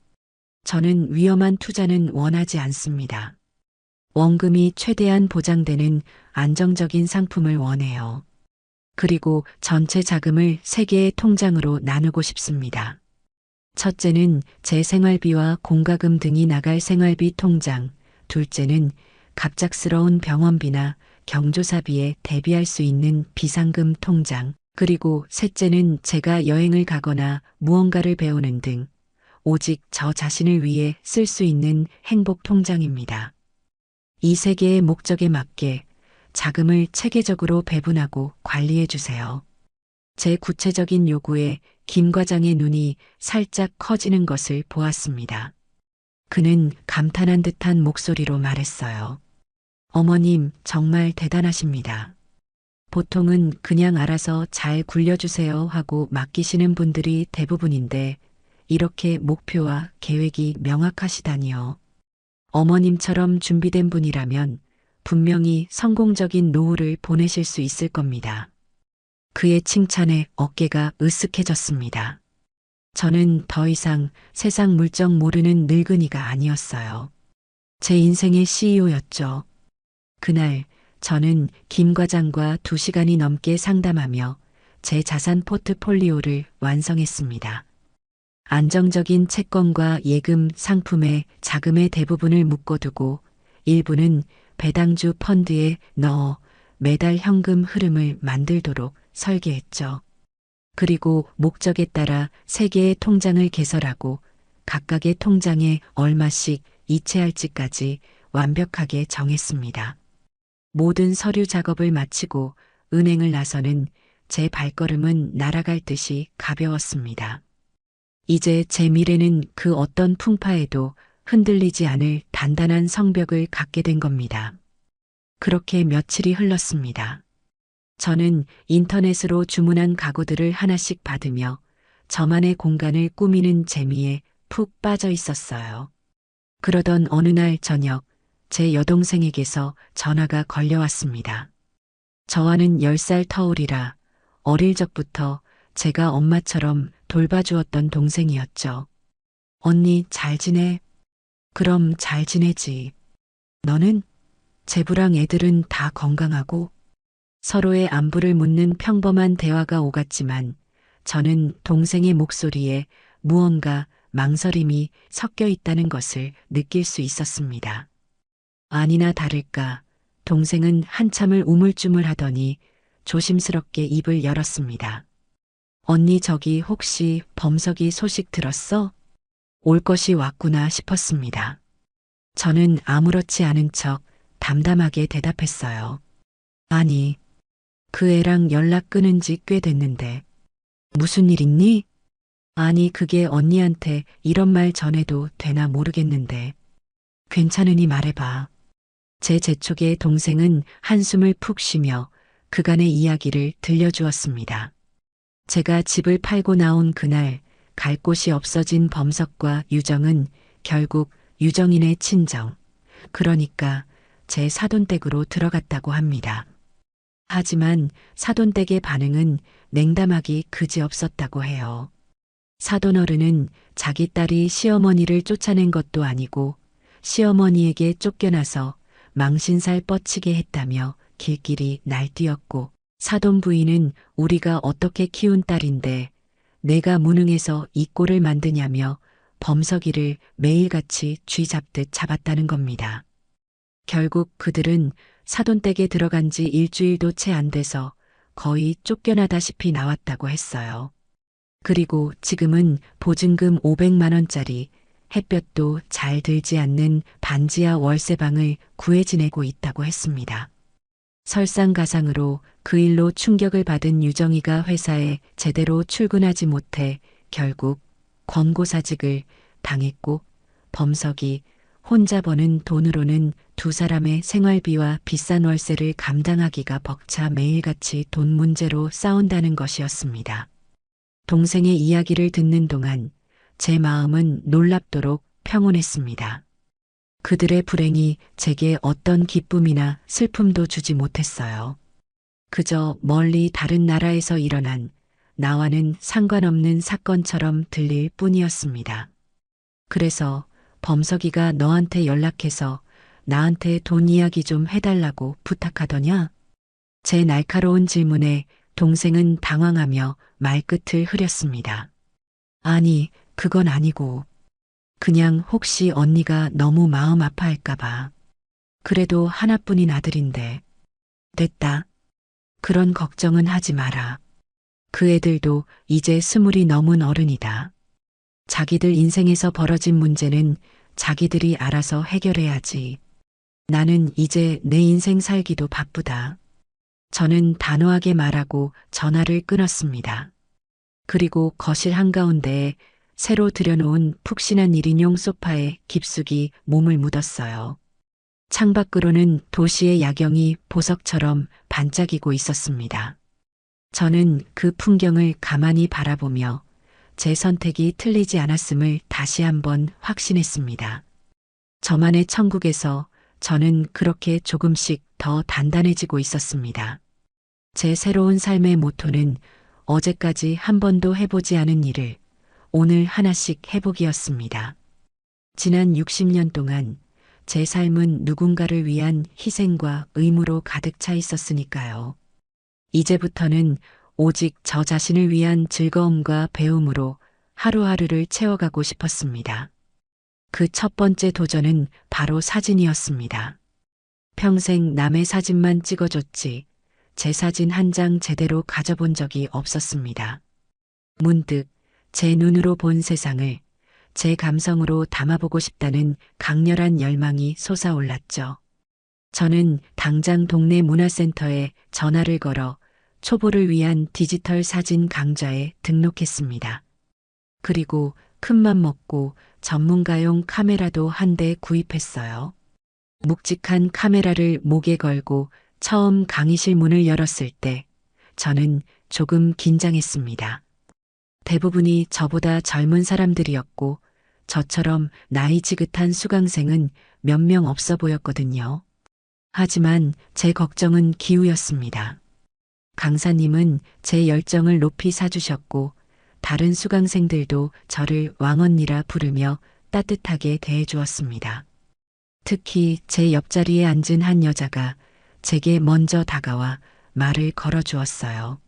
저는 위험한 투자는 원하지 않습니다. 원금이 최대한 보장되는 안정적인 상품을 원해요. 그리고 전체 자금을 3개의 통장으로 나누고 싶습니다. 첫째는 제 생활비와 공과금 등이 나갈 생활비 통장, 둘째는 갑작스러운 병원비나 경조사비에 대비할 수 있는 비상금 통장, 그리고 셋째는 제가 여행을 가거나 무언가를 배우는 등 오직 저 자신을 위해 쓸 수 있는 행복 통장입니다. 이 3개의 목적에 맞게 자금을 체계적으로 배분하고 관리해 주세요. 제 구체적인 요구에 김 과장의 눈이 살짝 커지는 것을 보았습니다. 그는 감탄한 듯한 목소리로 말했어요. 어머님, 정말 대단하십니다. 보통은 그냥 알아서 잘 굴려주세요 하고 맡기시는 분들이 대부분인데 이렇게 목표와 계획이 명확하시다니요. 어머님처럼 준비된 분이라면 분명히 성공적인 노후를 보내실 수 있을 겁니다. 그의 칭찬에 어깨가 으쓱해졌습니다. 저는 더 이상 세상 물정 모르는 늙은이가 아니었어요. 제 인생의 CEO였죠. 그날 저는 김 과장과 2시간이 넘게 상담하며 제 자산 포트폴리오를 완성했습니다. 안정적인 채권과 예금 상품에 자금의 대부분을 묶어두고 일부는 배당주 펀드에 넣어 매달 현금 흐름을 만들도록 설계했죠. 그리고 목적에 따라 3개의 통장을 개설하고 각각의 통장에 얼마씩 이체할지까지 완벽하게 정했습니다. 모든 서류 작업을 마치고 은행을 나서는 제 발걸음은 날아갈 듯이 가벼웠습니다. 이제 제 미래는 그 어떤 풍파에도 흔들리지 않을 단단한 성벽을 갖게 된 겁니다. 그렇게 며칠이 흘렀습니다. 저는 인터넷으로 주문한 가구들을 하나씩 받으며 저만의 공간을 꾸미는 재미에 푹 빠져 있었어요. 그러던 어느 날 저녁, 제 여동생에게서 전화가 걸려왔습니다. 저와는 10살 터울이라 어릴 적부터 제가 엄마처럼 돌봐주었던 동생이었죠. 언니 잘 지내? 그럼 잘 지내지. 너는? 제부랑 애들은 다 건강하고? 서로의 안부를 묻는 평범한 대화가 오갔지만 저는 동생의 목소리에 무언가 망설임이 섞여 있다는 것을 느낄 수 있었습니다. 아니나 다를까 동생은 한참을 우물쭈물하더니 조심스럽게 입을 열었습니다. 언니 저기 혹시 범석이 소식 들었어? 올 것이 왔구나 싶었습니다. 저는 아무렇지 않은 척 담담하게 대답했어요. 아니, 그 애랑 연락 끊은 지 꽤 됐는데. 무슨 일 있니? 아니 그게 언니한테 이런 말 전해도 되나 모르겠는데. 괜찮으니 말해봐. 제 재촉에 동생은 한숨을 푹 쉬며 그간의 이야기를 들려주었습니다. 제가 집을 팔고 나온 그날 갈 곳이 없어진 범석과 유정은 결국 유정인의 친정, 그러니까 제 사돈댁으로 들어갔다고 합니다. 하지만 사돈댁의 반응은 냉담하기 그지없었다고 해요. 사돈어른은 자기 딸이 시어머니를 쫓아낸 것도 아니고 시어머니에게 쫓겨나서 망신살 뻗치게 했다며 길길이 날뛰었고 사돈 부인은 우리가 어떻게 키운 딸인데 내가 무능해서 이 꼴을 만드냐며 범석이를 매일같이 쥐 잡듯 잡았다는 겁니다. 결국 그들은 사돈댁에 들어간 지 일주일도 채 안 돼서 거의 쫓겨나다시피 나왔다고 했어요. 그리고 지금은 보증금 500만 원짜리 햇볕도 잘 들지 않는 반지하 월세방을 구해 지내고 있다고 했습니다. 설상가상으로 그 일로 충격을 받은 유정이가 회사에 제대로 출근하지 못해 결국 권고사직을 당했고, 범석이 혼자 버는 돈으로는 두 사람의 생활비와 비싼 월세를 감당하기가 벅차 매일같이 돈 문제로 싸운다는 것이었습니다. 동생의 이야기를 듣는 동안 제 마음은 놀랍도록 평온했습니다. 그들의 불행이 제게 어떤 기쁨이나 슬픔도 주지 못했어요. 그저 멀리 다른 나라에서 일어난 나와는 상관없는 사건처럼 들릴 뿐이었습니다. 그래서 범석이가 너한테 연락해서 나한테 돈 이야기 좀 해달라고 부탁하더냐? 제 날카로운 질문에 동생은 당황하며 말끝을 흐렸습니다. 아니, 그건 아니고. 그냥 혹시 언니가 너무 마음 아파할까봐. 그래도 하나뿐인 아들인데. 됐다. 그런 걱정은 하지 마라. 그 애들도 이제 20이 넘은 어른이다. 자기들 인생에서 벌어진 문제는 자기들이 알아서 해결해야지. 나는 이제 내 인생 살기도 바쁘다. 저는 단호하게 말하고 전화를 끊었습니다. 그리고 거실 한가운데에 새로 들여놓은 푹신한 1인용 소파에 깊숙이 몸을 묻었어요. 창밖으로는 도시의 야경이 보석처럼 반짝이고 있었습니다. 저는 그 풍경을 가만히 바라보며 제 선택이 틀리지 않았음을 다시 한번 확신했습니다. 저만의 천국에서 저는 그렇게 조금씩 더 단단해지고 있었습니다. 제 새로운 삶의 모토는 어제까지 한 번도 해보지 않은 일을 오늘 하나씩 해보기였습니다. 지난 60년 동안 제 삶은 누군가를 위한 희생과 의무로 가득 차 있었으니까요. 이제부터는 오직 저 자신을 위한 즐거움과 배움으로 하루하루를 채워가고 싶었습니다. 그 첫 번째 도전은 바로 사진이었습니다. 평생 남의 사진만 찍어줬지 제 사진 한 장 제대로 가져본 적이 없었습니다. 문득 제 눈으로 본 세상을 제 감성으로 담아보고 싶다는 강렬한 열망이 솟아올랐죠. 저는 당장 동네 문화센터에 전화를 걸어 초보를 위한 디지털 사진 강좌에 등록했습니다. 그리고 큰맘 먹고 전문가용 카메라도 한 대 구입했어요. 묵직한 카메라를 목에 걸고 처음 강의실 문을 열었을 때 저는 조금 긴장했습니다. 대부분이 저보다 젊은 사람들이었고 저처럼 나이 지긋한 수강생은 몇 명 없어 보였거든요. 하지만 제 걱정은 기우였습니다. 강사님은 제 열정을 높이 사주셨고 다른 수강생들도 저를 왕언니라 부르며 따뜻하게 대해주었습니다. 특히 제 옆자리에 앉은 한 여자가 제게 먼저 다가와 말을 걸어주었어요.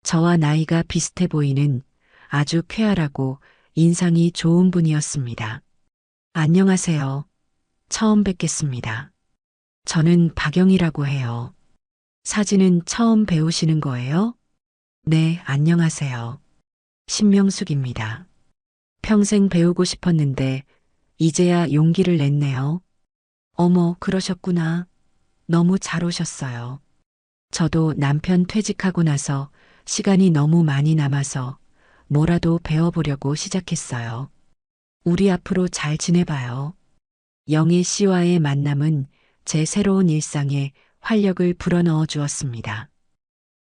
저와 나이가 비슷해 보이는 아주 쾌활하고 인상이 좋은 분이었습니다. 안녕하세요. 처음 뵙겠습니다. 저는 박영이라고 해요. 사진은 처음 배우시는 거예요? 네, 안녕하세요. 신명숙입니다. 평생 배우고 싶었는데 이제야 용기를 냈네요. 어머, 그러셨구나. 너무 잘 오셨어요. 저도 남편 퇴직하고 나서 시간이 너무 많이 남아서 뭐라도 배워보려고 시작했어요. 우리 앞으로 잘 지내봐요. 영희 씨와의 만남은 제 새로운 일상에 활력을 불어넣어 주었습니다.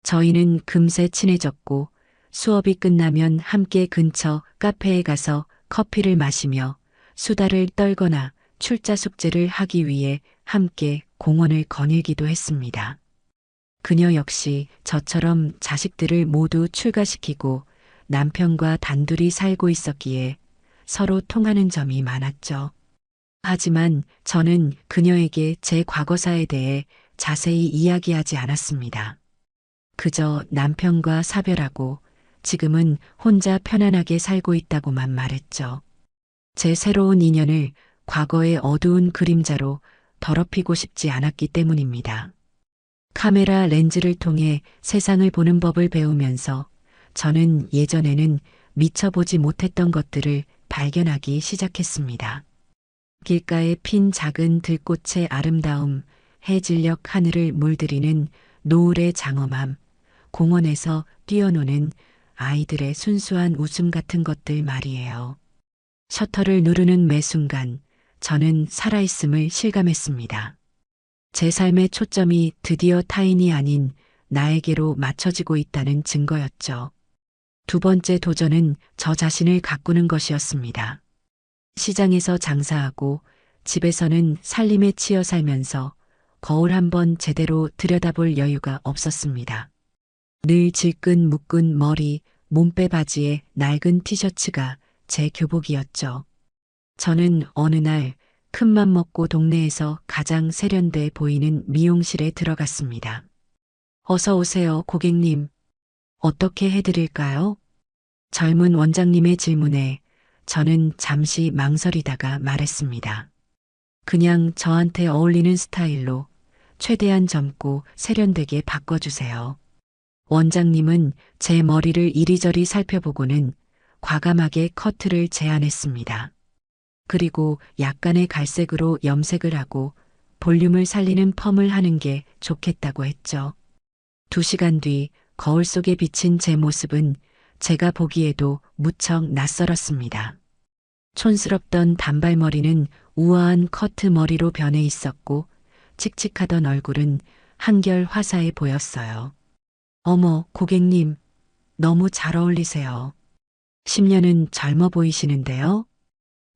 저희는 금세 친해졌고 수업이 끝나면 함께 근처 카페에 가서 커피를 마시며 수다를 떨거나 출자 숙제를 하기 위해 함께 공원을 거닐기도 했습니다. 그녀 역시 저처럼 자식들을 모두 출가시키고 남편과 단둘이 살고 있었기에 서로 통하는 점이 많았죠. 하지만 저는 그녀에게 제 과거사에 대해 자세히 이야기하지 않았습니다. 그저 남편과 사별하고 지금은 혼자 편안하게 살고 있다고만 말했죠. 제 새로운 인연을 과거의 어두운 그림자로 더럽히고 싶지 않았기 때문입니다. 카메라 렌즈를 통해 세상을 보는 법을 배우면서 저는 예전에는 미처 보지 못했던 것들을 발견하기 시작했습니다. 길가에 핀 작은 들꽃의 아름다움, 해질녘 하늘을 물들이는 노을의 장엄함, 공원에서 뛰어노는 아이들의 순수한 웃음 같은 것들 말이에요. 셔터를 누르는 매 순간 저는 살아있음을 실감했습니다. 제 삶의 초점이 드디어 타인이 아닌 나에게로 맞춰지고 있다는 증거였죠. 두 번째 도전은 저 자신을 가꾸는 것이었습니다. 시장에서 장사하고 집에서는 살림에 치여 살면서 거울 한번 제대로 들여다볼 여유가 없었습니다. 늘 질끈 묶은 머리, 몸빼 바지에 낡은 티셔츠가 제 교복이었죠. 저는 어느 날 큰맘 먹고 동네에서 가장 세련돼 보이는 미용실에 들어갔습니다. 어서 오세요, 고객님. 어떻게 해드릴까요? 젊은 원장님의 질문에 저는 잠시 망설이다가 말했습니다. 그냥 저한테 어울리는 스타일로 최대한 젊고 세련되게 바꿔주세요. 원장님은 제 머리를 이리저리 살펴보고는 과감하게 커트를 제안했습니다. 그리고 약간의 갈색으로 염색을 하고 볼륨을 살리는 펌을 하는 게 좋겠다고 했죠. 2시간 뒤 거울 속에 비친 제 모습은 제가 보기에도 무척 낯설었습니다. 촌스럽던 단발머리는 우아한 커트 머리로 변해 있었고 칙칙하던 얼굴은 한결 화사해 보였어요. 어머, 고객님, 너무 잘 어울리세요. 10년은 젊어 보이시는데요?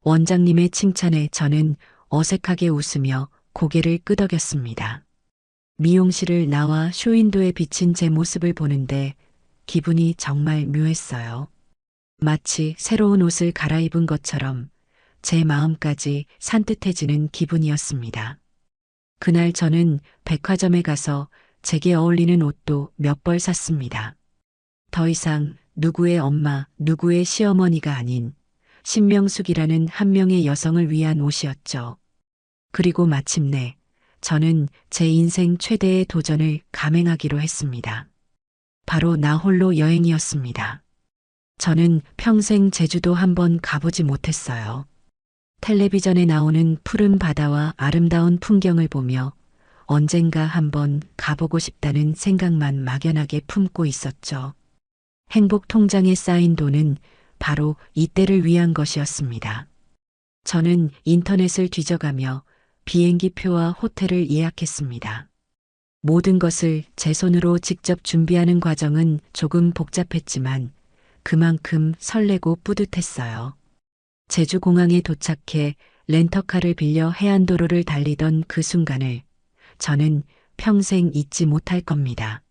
원장님의 칭찬에 저는 어색하게 웃으며 고개를 끄덕였습니다. 미용실을 나와 쇼윈도에 비친 제 모습을 보는데 기분이 정말 묘했어요. 마치 새로운 옷을 갈아입은 것처럼 제 마음까지 산뜻해지는 기분이었습니다. 그날 저는 백화점에 가서 제게 어울리는 옷도 몇 벌 샀습니다. 더 이상 누구의 엄마, 누구의 시어머니가 아닌 신명숙이라는 한 명의 여성을 위한 옷이었죠. 그리고 마침내 저는 제 인생 최대의 도전을 감행하기로 했습니다. 바로 나 홀로 여행이었습니다. 저는 평생 제주도 한번 가보지 못했어요. 텔레비전에 나오는 푸른 바다와 아름다운 풍경을 보며 언젠가 한번 가보고 싶다는 생각만 막연하게 품고 있었죠. 행복 통장에 쌓인 돈은 바로 이때를 위한 것이었습니다. 저는 인터넷을 뒤져가며 비행기 표와 호텔을 예약했습니다. 모든 것을 제 손으로 직접 준비하는 과정은 조금 복잡했지만 그만큼 설레고 뿌듯했어요. 제주공항에 도착해 렌터카를 빌려 해안도로를 달리던 그 순간을 저는 평생 잊지 못할 겁니다.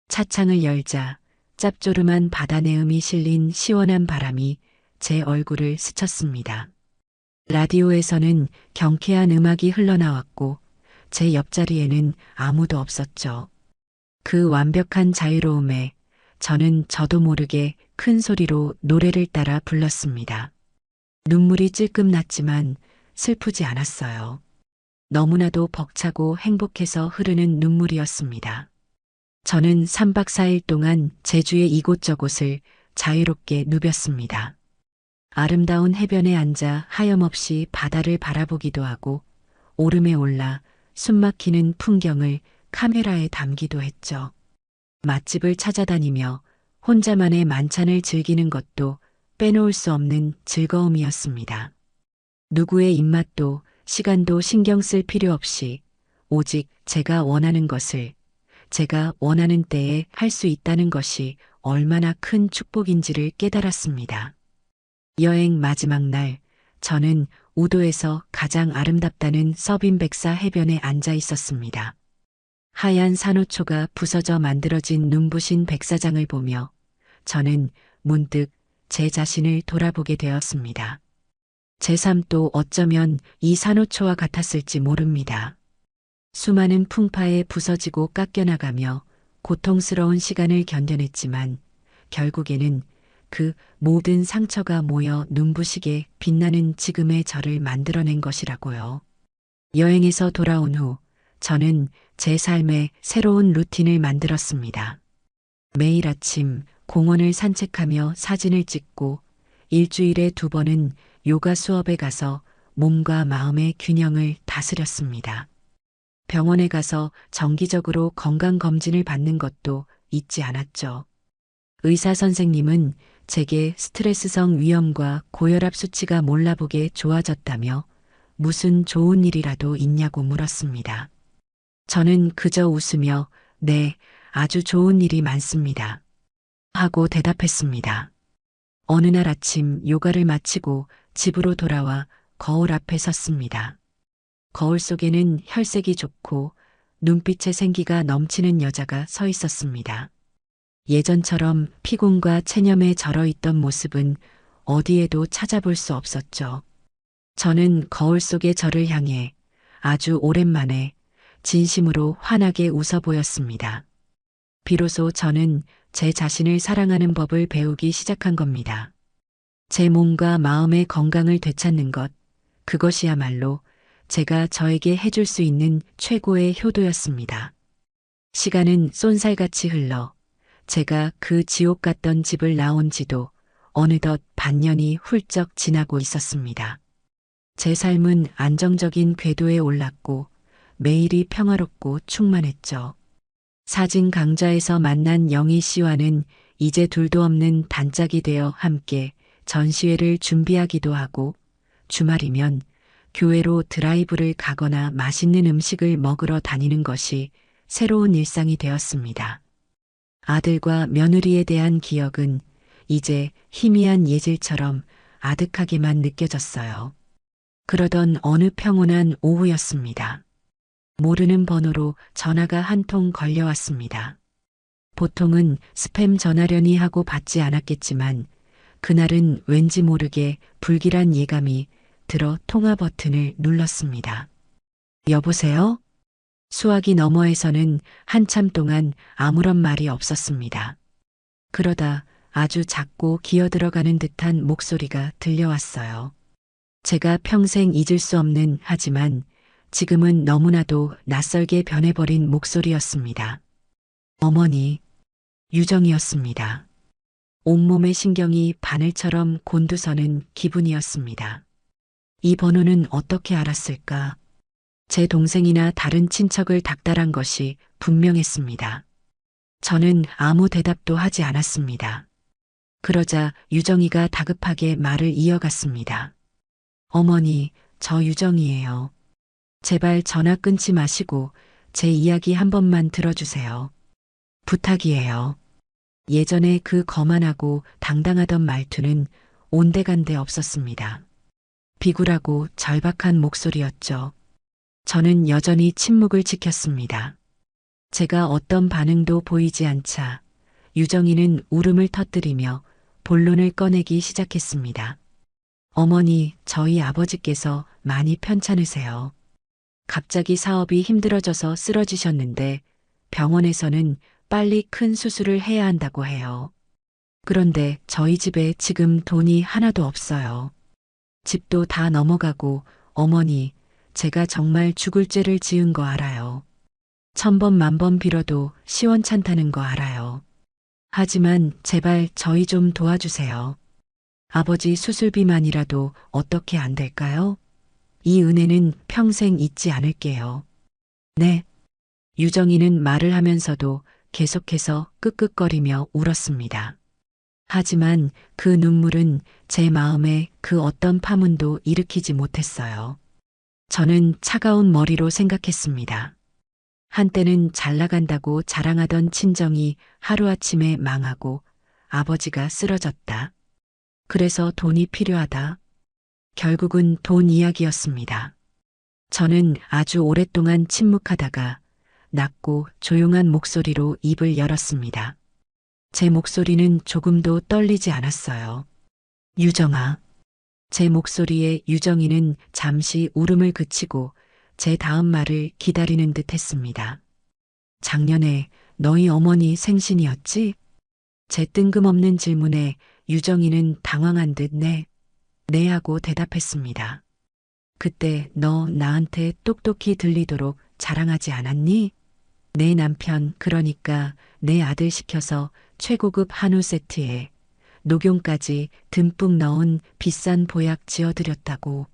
차창을 열자 짭조름한 바다 내음이 실린 시원한 바람이 제 얼굴을 스쳤습니다. 라디오에서는 경쾌한 음악이 흘러나왔고 제 옆자리에는 아무도 없었죠. 그 완벽한 자유로움에 저는 저도 모르게 큰 소리로 노래를 따라 불렀습니다. 눈물이 찔끔 났지만 슬프지 않았어요. 너무나도 벅차고 행복해서 흐르는 눈물이었습니다. 저는 3박 4일 동안 제주의 이곳저곳을 자유롭게 누볐습니다. 아름다운 해변에 앉아 하염없이 바다를 바라보기도 하고 오름에 올라 숨막히는 풍경을 카메라에 담기도 했죠. 맛집을 찾아다니며 혼자만의 만찬을 즐기는 것도 빼놓을 수 없는 즐거움이었습니다. 누구의 입맛도 시간도 신경 쓸 필요 없이 오직 제가 원하는 것을 제가 원하는 때에 할 수 있다는 것이 얼마나 큰 축복인지를 깨달았습니다. 여행 마지막 날 저는 우도에서 가장 아름답다는 서빈백사 해변에 앉아 있었습니다. 하얀 산호초가 부서져 만들어진 눈부신 백사장을 보며 저는 문득 제 자신을 돌아보게 되었습니다. 제 삶도 어쩌면 이 산호초와 같았을지 모릅니다. 수많은 풍파에 부서지고 깎여나가며 고통스러운 시간을 견뎌냈지만 결국에는 그 모든 상처가 모여 눈부시게 빛나는 지금의 저를 만들어낸 것이라고요. 여행에서 돌아온 후 저는 제 삶에 새로운 루틴을 만들었습니다. 매일 아침 공원을 산책하며 사진을 찍고 일주일에 2번은 요가 수업에 가서 몸과 마음의 균형을 다스렸습니다. 병원에 가서 정기적으로 건강검진을 받는 것도 잊지 않았죠. 의사 선생님은 제게 스트레스성 위염과 고혈압 수치가 몰라보게 좋아졌다며 무슨 좋은 일이라도 있냐고 물었습니다. 저는 그저 웃으며 네, 아주 좋은 일이 많습니다. 하고 대답했습니다. 어느 날 아침 요가를 마치고 집으로 돌아와 거울 앞에 섰습니다. 거울 속에는 혈색이 좋고 눈빛에 생기가 넘치는 여자가 서 있었습니다. 예전처럼 피곤과 체념에 절어 있던 모습은 어디에도 찾아볼 수 없었죠. 저는 거울 속의 저를 향해 아주 오랜만에 진심으로 환하게 웃어 보였습니다. 비로소 저는 제 자신을 사랑하는 법을 배우기 시작한 겁니다. 제 몸과 마음의 건강을 되찾는 것, 그것이야말로 제가 저에게 해줄 수 있는 최고의 효도였습니다. 시간은 쏜살같이 흘러 제가 그 지옥 같던 집을 나온 지도 어느덧 반년이 훌쩍 지나고 있었습니다. 제 삶은 안정적인 궤도에 올랐고 매일이 평화롭고 충만했죠. 사진 강좌에서 만난 영희 씨와는 이제 둘도 없는 단짝이 되어 함께 전시회를 준비하기도 하고 주말이면 교회로 드라이브를 가거나 맛있는 음식을 먹으러 다니는 것이 새로운 일상이 되었습니다. 아들과 며느리에 대한 기억은 이제 희미한 예질처럼 아득하게만 느껴졌어요. 그러던 어느 평온한 오후였습니다. 모르는 번호로 전화가 한 통 걸려왔습니다. 보통은 스팸 전화려니 하고 받지 않았겠지만 그날은 왠지 모르게 불길한 예감이 들어 통화 버튼을 눌렀습니다. 여보세요? 수화기 너머에서는 한참 동안 아무런 말이 없었습니다. 그러다 아주 작고 기어들어가는 듯한 목소리가 들려왔어요. 제가 평생 잊을 수 없는 하지만 지금은 너무나도 낯설게 변해버린 목소리였습니다. 어머니, 유정이었습니다. 온몸의 신경이 바늘처럼 곤두서는 기분이었습니다. 이 번호는 어떻게 알았을까? 제 동생이나 다른 친척을 닥달한 것이 분명했습니다. 저는 아무 대답도 하지 않았습니다. 그러자 유정이가 다급하게 말을 이어갔습니다. 어머니, 저 유정이에요. 제발 전화 끊지 마시고 제 이야기 한 번만 들어주세요. 부탁이에요. 예전에 그 거만하고 당당하던 말투는 온데간데 없었습니다. 비굴하고 절박한 목소리였죠. 저는 여전히 침묵을 지켰습니다. 제가 어떤 반응도 보이지 않자 유정이는 울음을 터뜨리며 본론을 꺼내기 시작했습니다. 어머니, 저희 아버지께서 많이 편찮으세요. 갑자기 사업이 힘들어져서 쓰러지셨는데 병원에서는 빨리 큰 수술을 해야 한다고 해요. 그런데 저희 집에 지금 돈이 하나도 없어요. 집도 다 넘어가고 어머니, 제가 정말 죽을 죄를 지은 거 알아요. 1000번 만번 빌어도 시원찮다는 거 알아요. 하지만 제발 저희 좀 도와주세요. 아버지 수술비만이라도 어떻게 안 될까요? 이 은혜는 평생 잊지 않을게요. 네. 유정이는 말을 하면서도 계속해서 끄끄거리며 울었습니다. 하지만 그 눈물은 제 마음에 그 어떤 파문도 일으키지 못했어요. 저는 차가운 머리로 생각했습니다. 한때는 잘 나간다고 자랑하던 친정이 하루아침에 망하고 아버지가 쓰러졌다. 그래서 돈이 필요하다. 결국은 돈 이야기였습니다. 저는 아주 오랫동안 침묵하다가 낮고 조용한 목소리로 입을 열었습니다. 제 목소리는 조금도 떨리지 않았어요. 유정아. 제 목소리에 유정이는 잠시 울음을 그치고 제 다음 말을 기다리는 듯 했습니다. 작년에 너희 어머니 생신이었지? 제 뜬금없는 질문에 유정이는 당황한 듯 네 하고 대답했습니다. 그때 너 나한테 똑똑히 들리도록 자랑하지 않았니? 내 남편, 그러니까 내 아들 시켜서 최고급 한우 세트에 녹용까지 듬뿍 넣은 비싼 보약 지어드렸다고.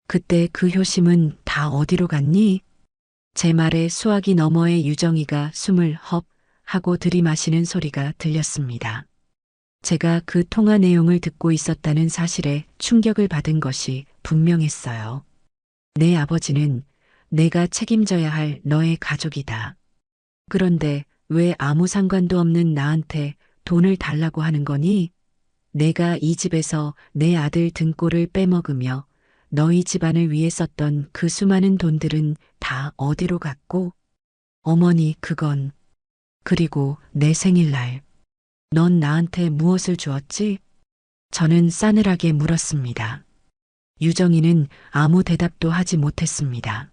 그때 그 효심은 다 어디로 갔니? 제 말에 수화기 너머의 유정이가 숨을 헙 하고 들이마시는 소리가 들렸습니다. 제가 그 통화 내용을 듣고 있었다는 사실에 충격을 받은 것이 분명했어요. 내 아버지는 내가 책임져야 할 너의 가족이다. 그런데 왜 아무 상관도 없는 나한테 돈을 달라고 하는 거니? 내가 이 집에서 내 아들 등골을 빼먹으며 너희 집안을 위해 썼던 그 수많은 돈들은 다 어디로 갔고? 어머니, 그건. 그리고 내 생일날. 넌 나한테 무엇을 주었지? 저는 싸늘하게 물었습니다. 유정이는 아무 대답도 하지 못했습니다.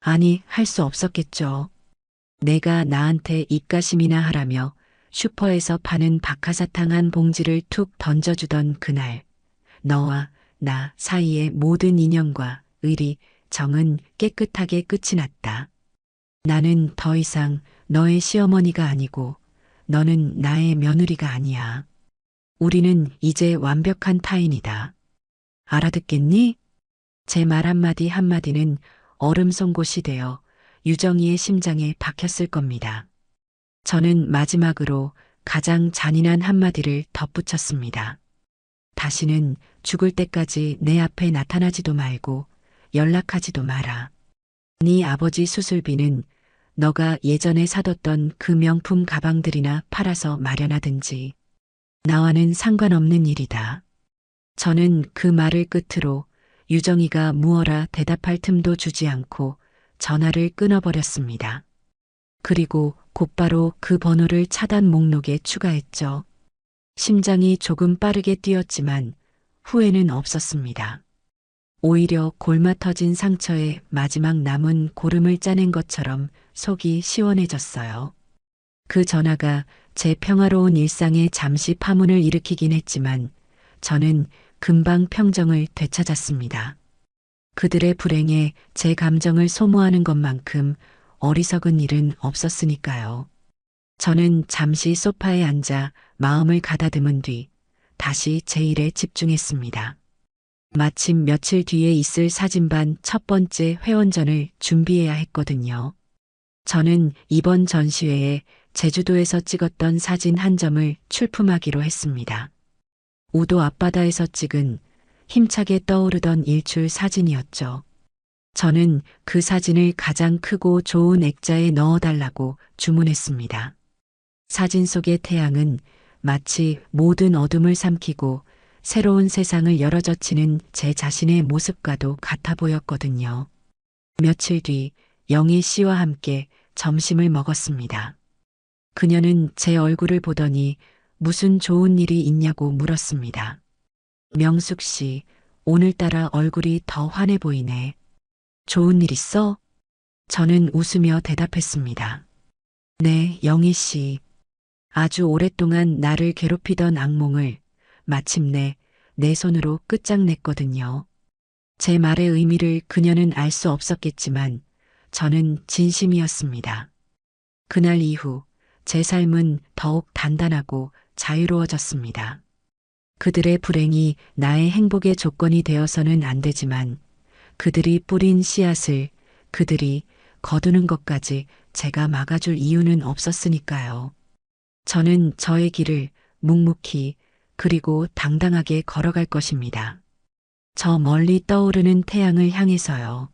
아니, 할 수 없었겠죠. 내가 나한테 입가심이나 하라며 슈퍼에서 파는 박하사탕 한 봉지를 툭 던져주던 그날, 너와 나 사이의 모든 인연과 의리, 정은 깨끗하게 끝이 났다. 나는 더 이상 너의 시어머니가 아니고 너는 나의 며느리가 아니야. 우리는 이제 완벽한 타인이다. 알아듣겠니? 제 말 한마디 한마디는 얼음 송곳이 되어 유정이의 심장에 박혔을 겁니다. 저는 마지막으로 가장 잔인한 한마디를 덧붙였습니다. 다시는 죽을 때까지 내 앞에 나타나지도 말고 연락하지도 마라. 네 아버지 수술비는 너가 예전에 사뒀던 그 명품 가방들이나 팔아서 마련하든지 나와는 상관없는 일이다. 저는 그 말을 끝으로 유정이가 무어라 대답할 틈도 주지 않고 전화를 끊어버렸습니다. 그리고 곧바로 그 번호를 차단 목록에 추가했죠. 심장이 조금 빠르게 뛰었지만 후회는 없었습니다. 오히려 골마 터진 상처에 마지막 남은 고름을 짜낸 것처럼 속이 시원해졌어요. 그 전화가 제 평화로운 일상에 잠시 파문을 일으키긴 했지만 저는 금방 평정을 되찾았습니다. 그들의 불행에 제 감정을 소모하는 것만큼 어리석은 일은 없었으니까요. 저는 잠시 소파에 앉아 마음을 가다듬은 뒤 다시 제 일에 집중했습니다. 마침 며칠 뒤에 있을 사진반 첫 번째 회원전을 준비해야 했거든요. 저는 이번 전시회에 제주도에서 찍었던 사진 한 점을 출품하기로 했습니다. 우도 앞바다에서 찍은 힘차게 떠오르던 일출 사진이었죠. 저는 그 사진을 가장 크고 좋은 액자에 넣어달라고 주문했습니다. 사진 속의 태양은 마치 모든 어둠을 삼키고 새로운 세상을 열어젖히는 제 자신의 모습과도 같아 보였거든요. 며칠 뒤 영희 씨와 함께 점심을 먹었습니다. 그녀는 제 얼굴을 보더니 무슨 좋은 일이 있냐고 물었습니다. 명숙 씨, 오늘따라 얼굴이 더 환해 보이네. 좋은 일 있어? 저는 웃으며 대답했습니다. 네, 영희 씨. 아주 오랫동안 나를 괴롭히던 악몽을 마침내 내 손으로 끝장냈거든요. 제 말의 의미를 그녀는 알 수 없었겠지만 저는 진심이었습니다. 그날 이후 제 삶은 더욱 단단하고 자유로워졌습니다. 그들의 불행이 나의 행복의 조건이 되어서는 안 되지만 그들이 뿌린 씨앗을 그들이 거두는 것까지 제가 막아줄 이유는 없었으니까요. 저는 저의 길을 묵묵히 그리고 당당하게 걸어갈 것입니다. 저 멀리 떠오르는 태양을 향해서요.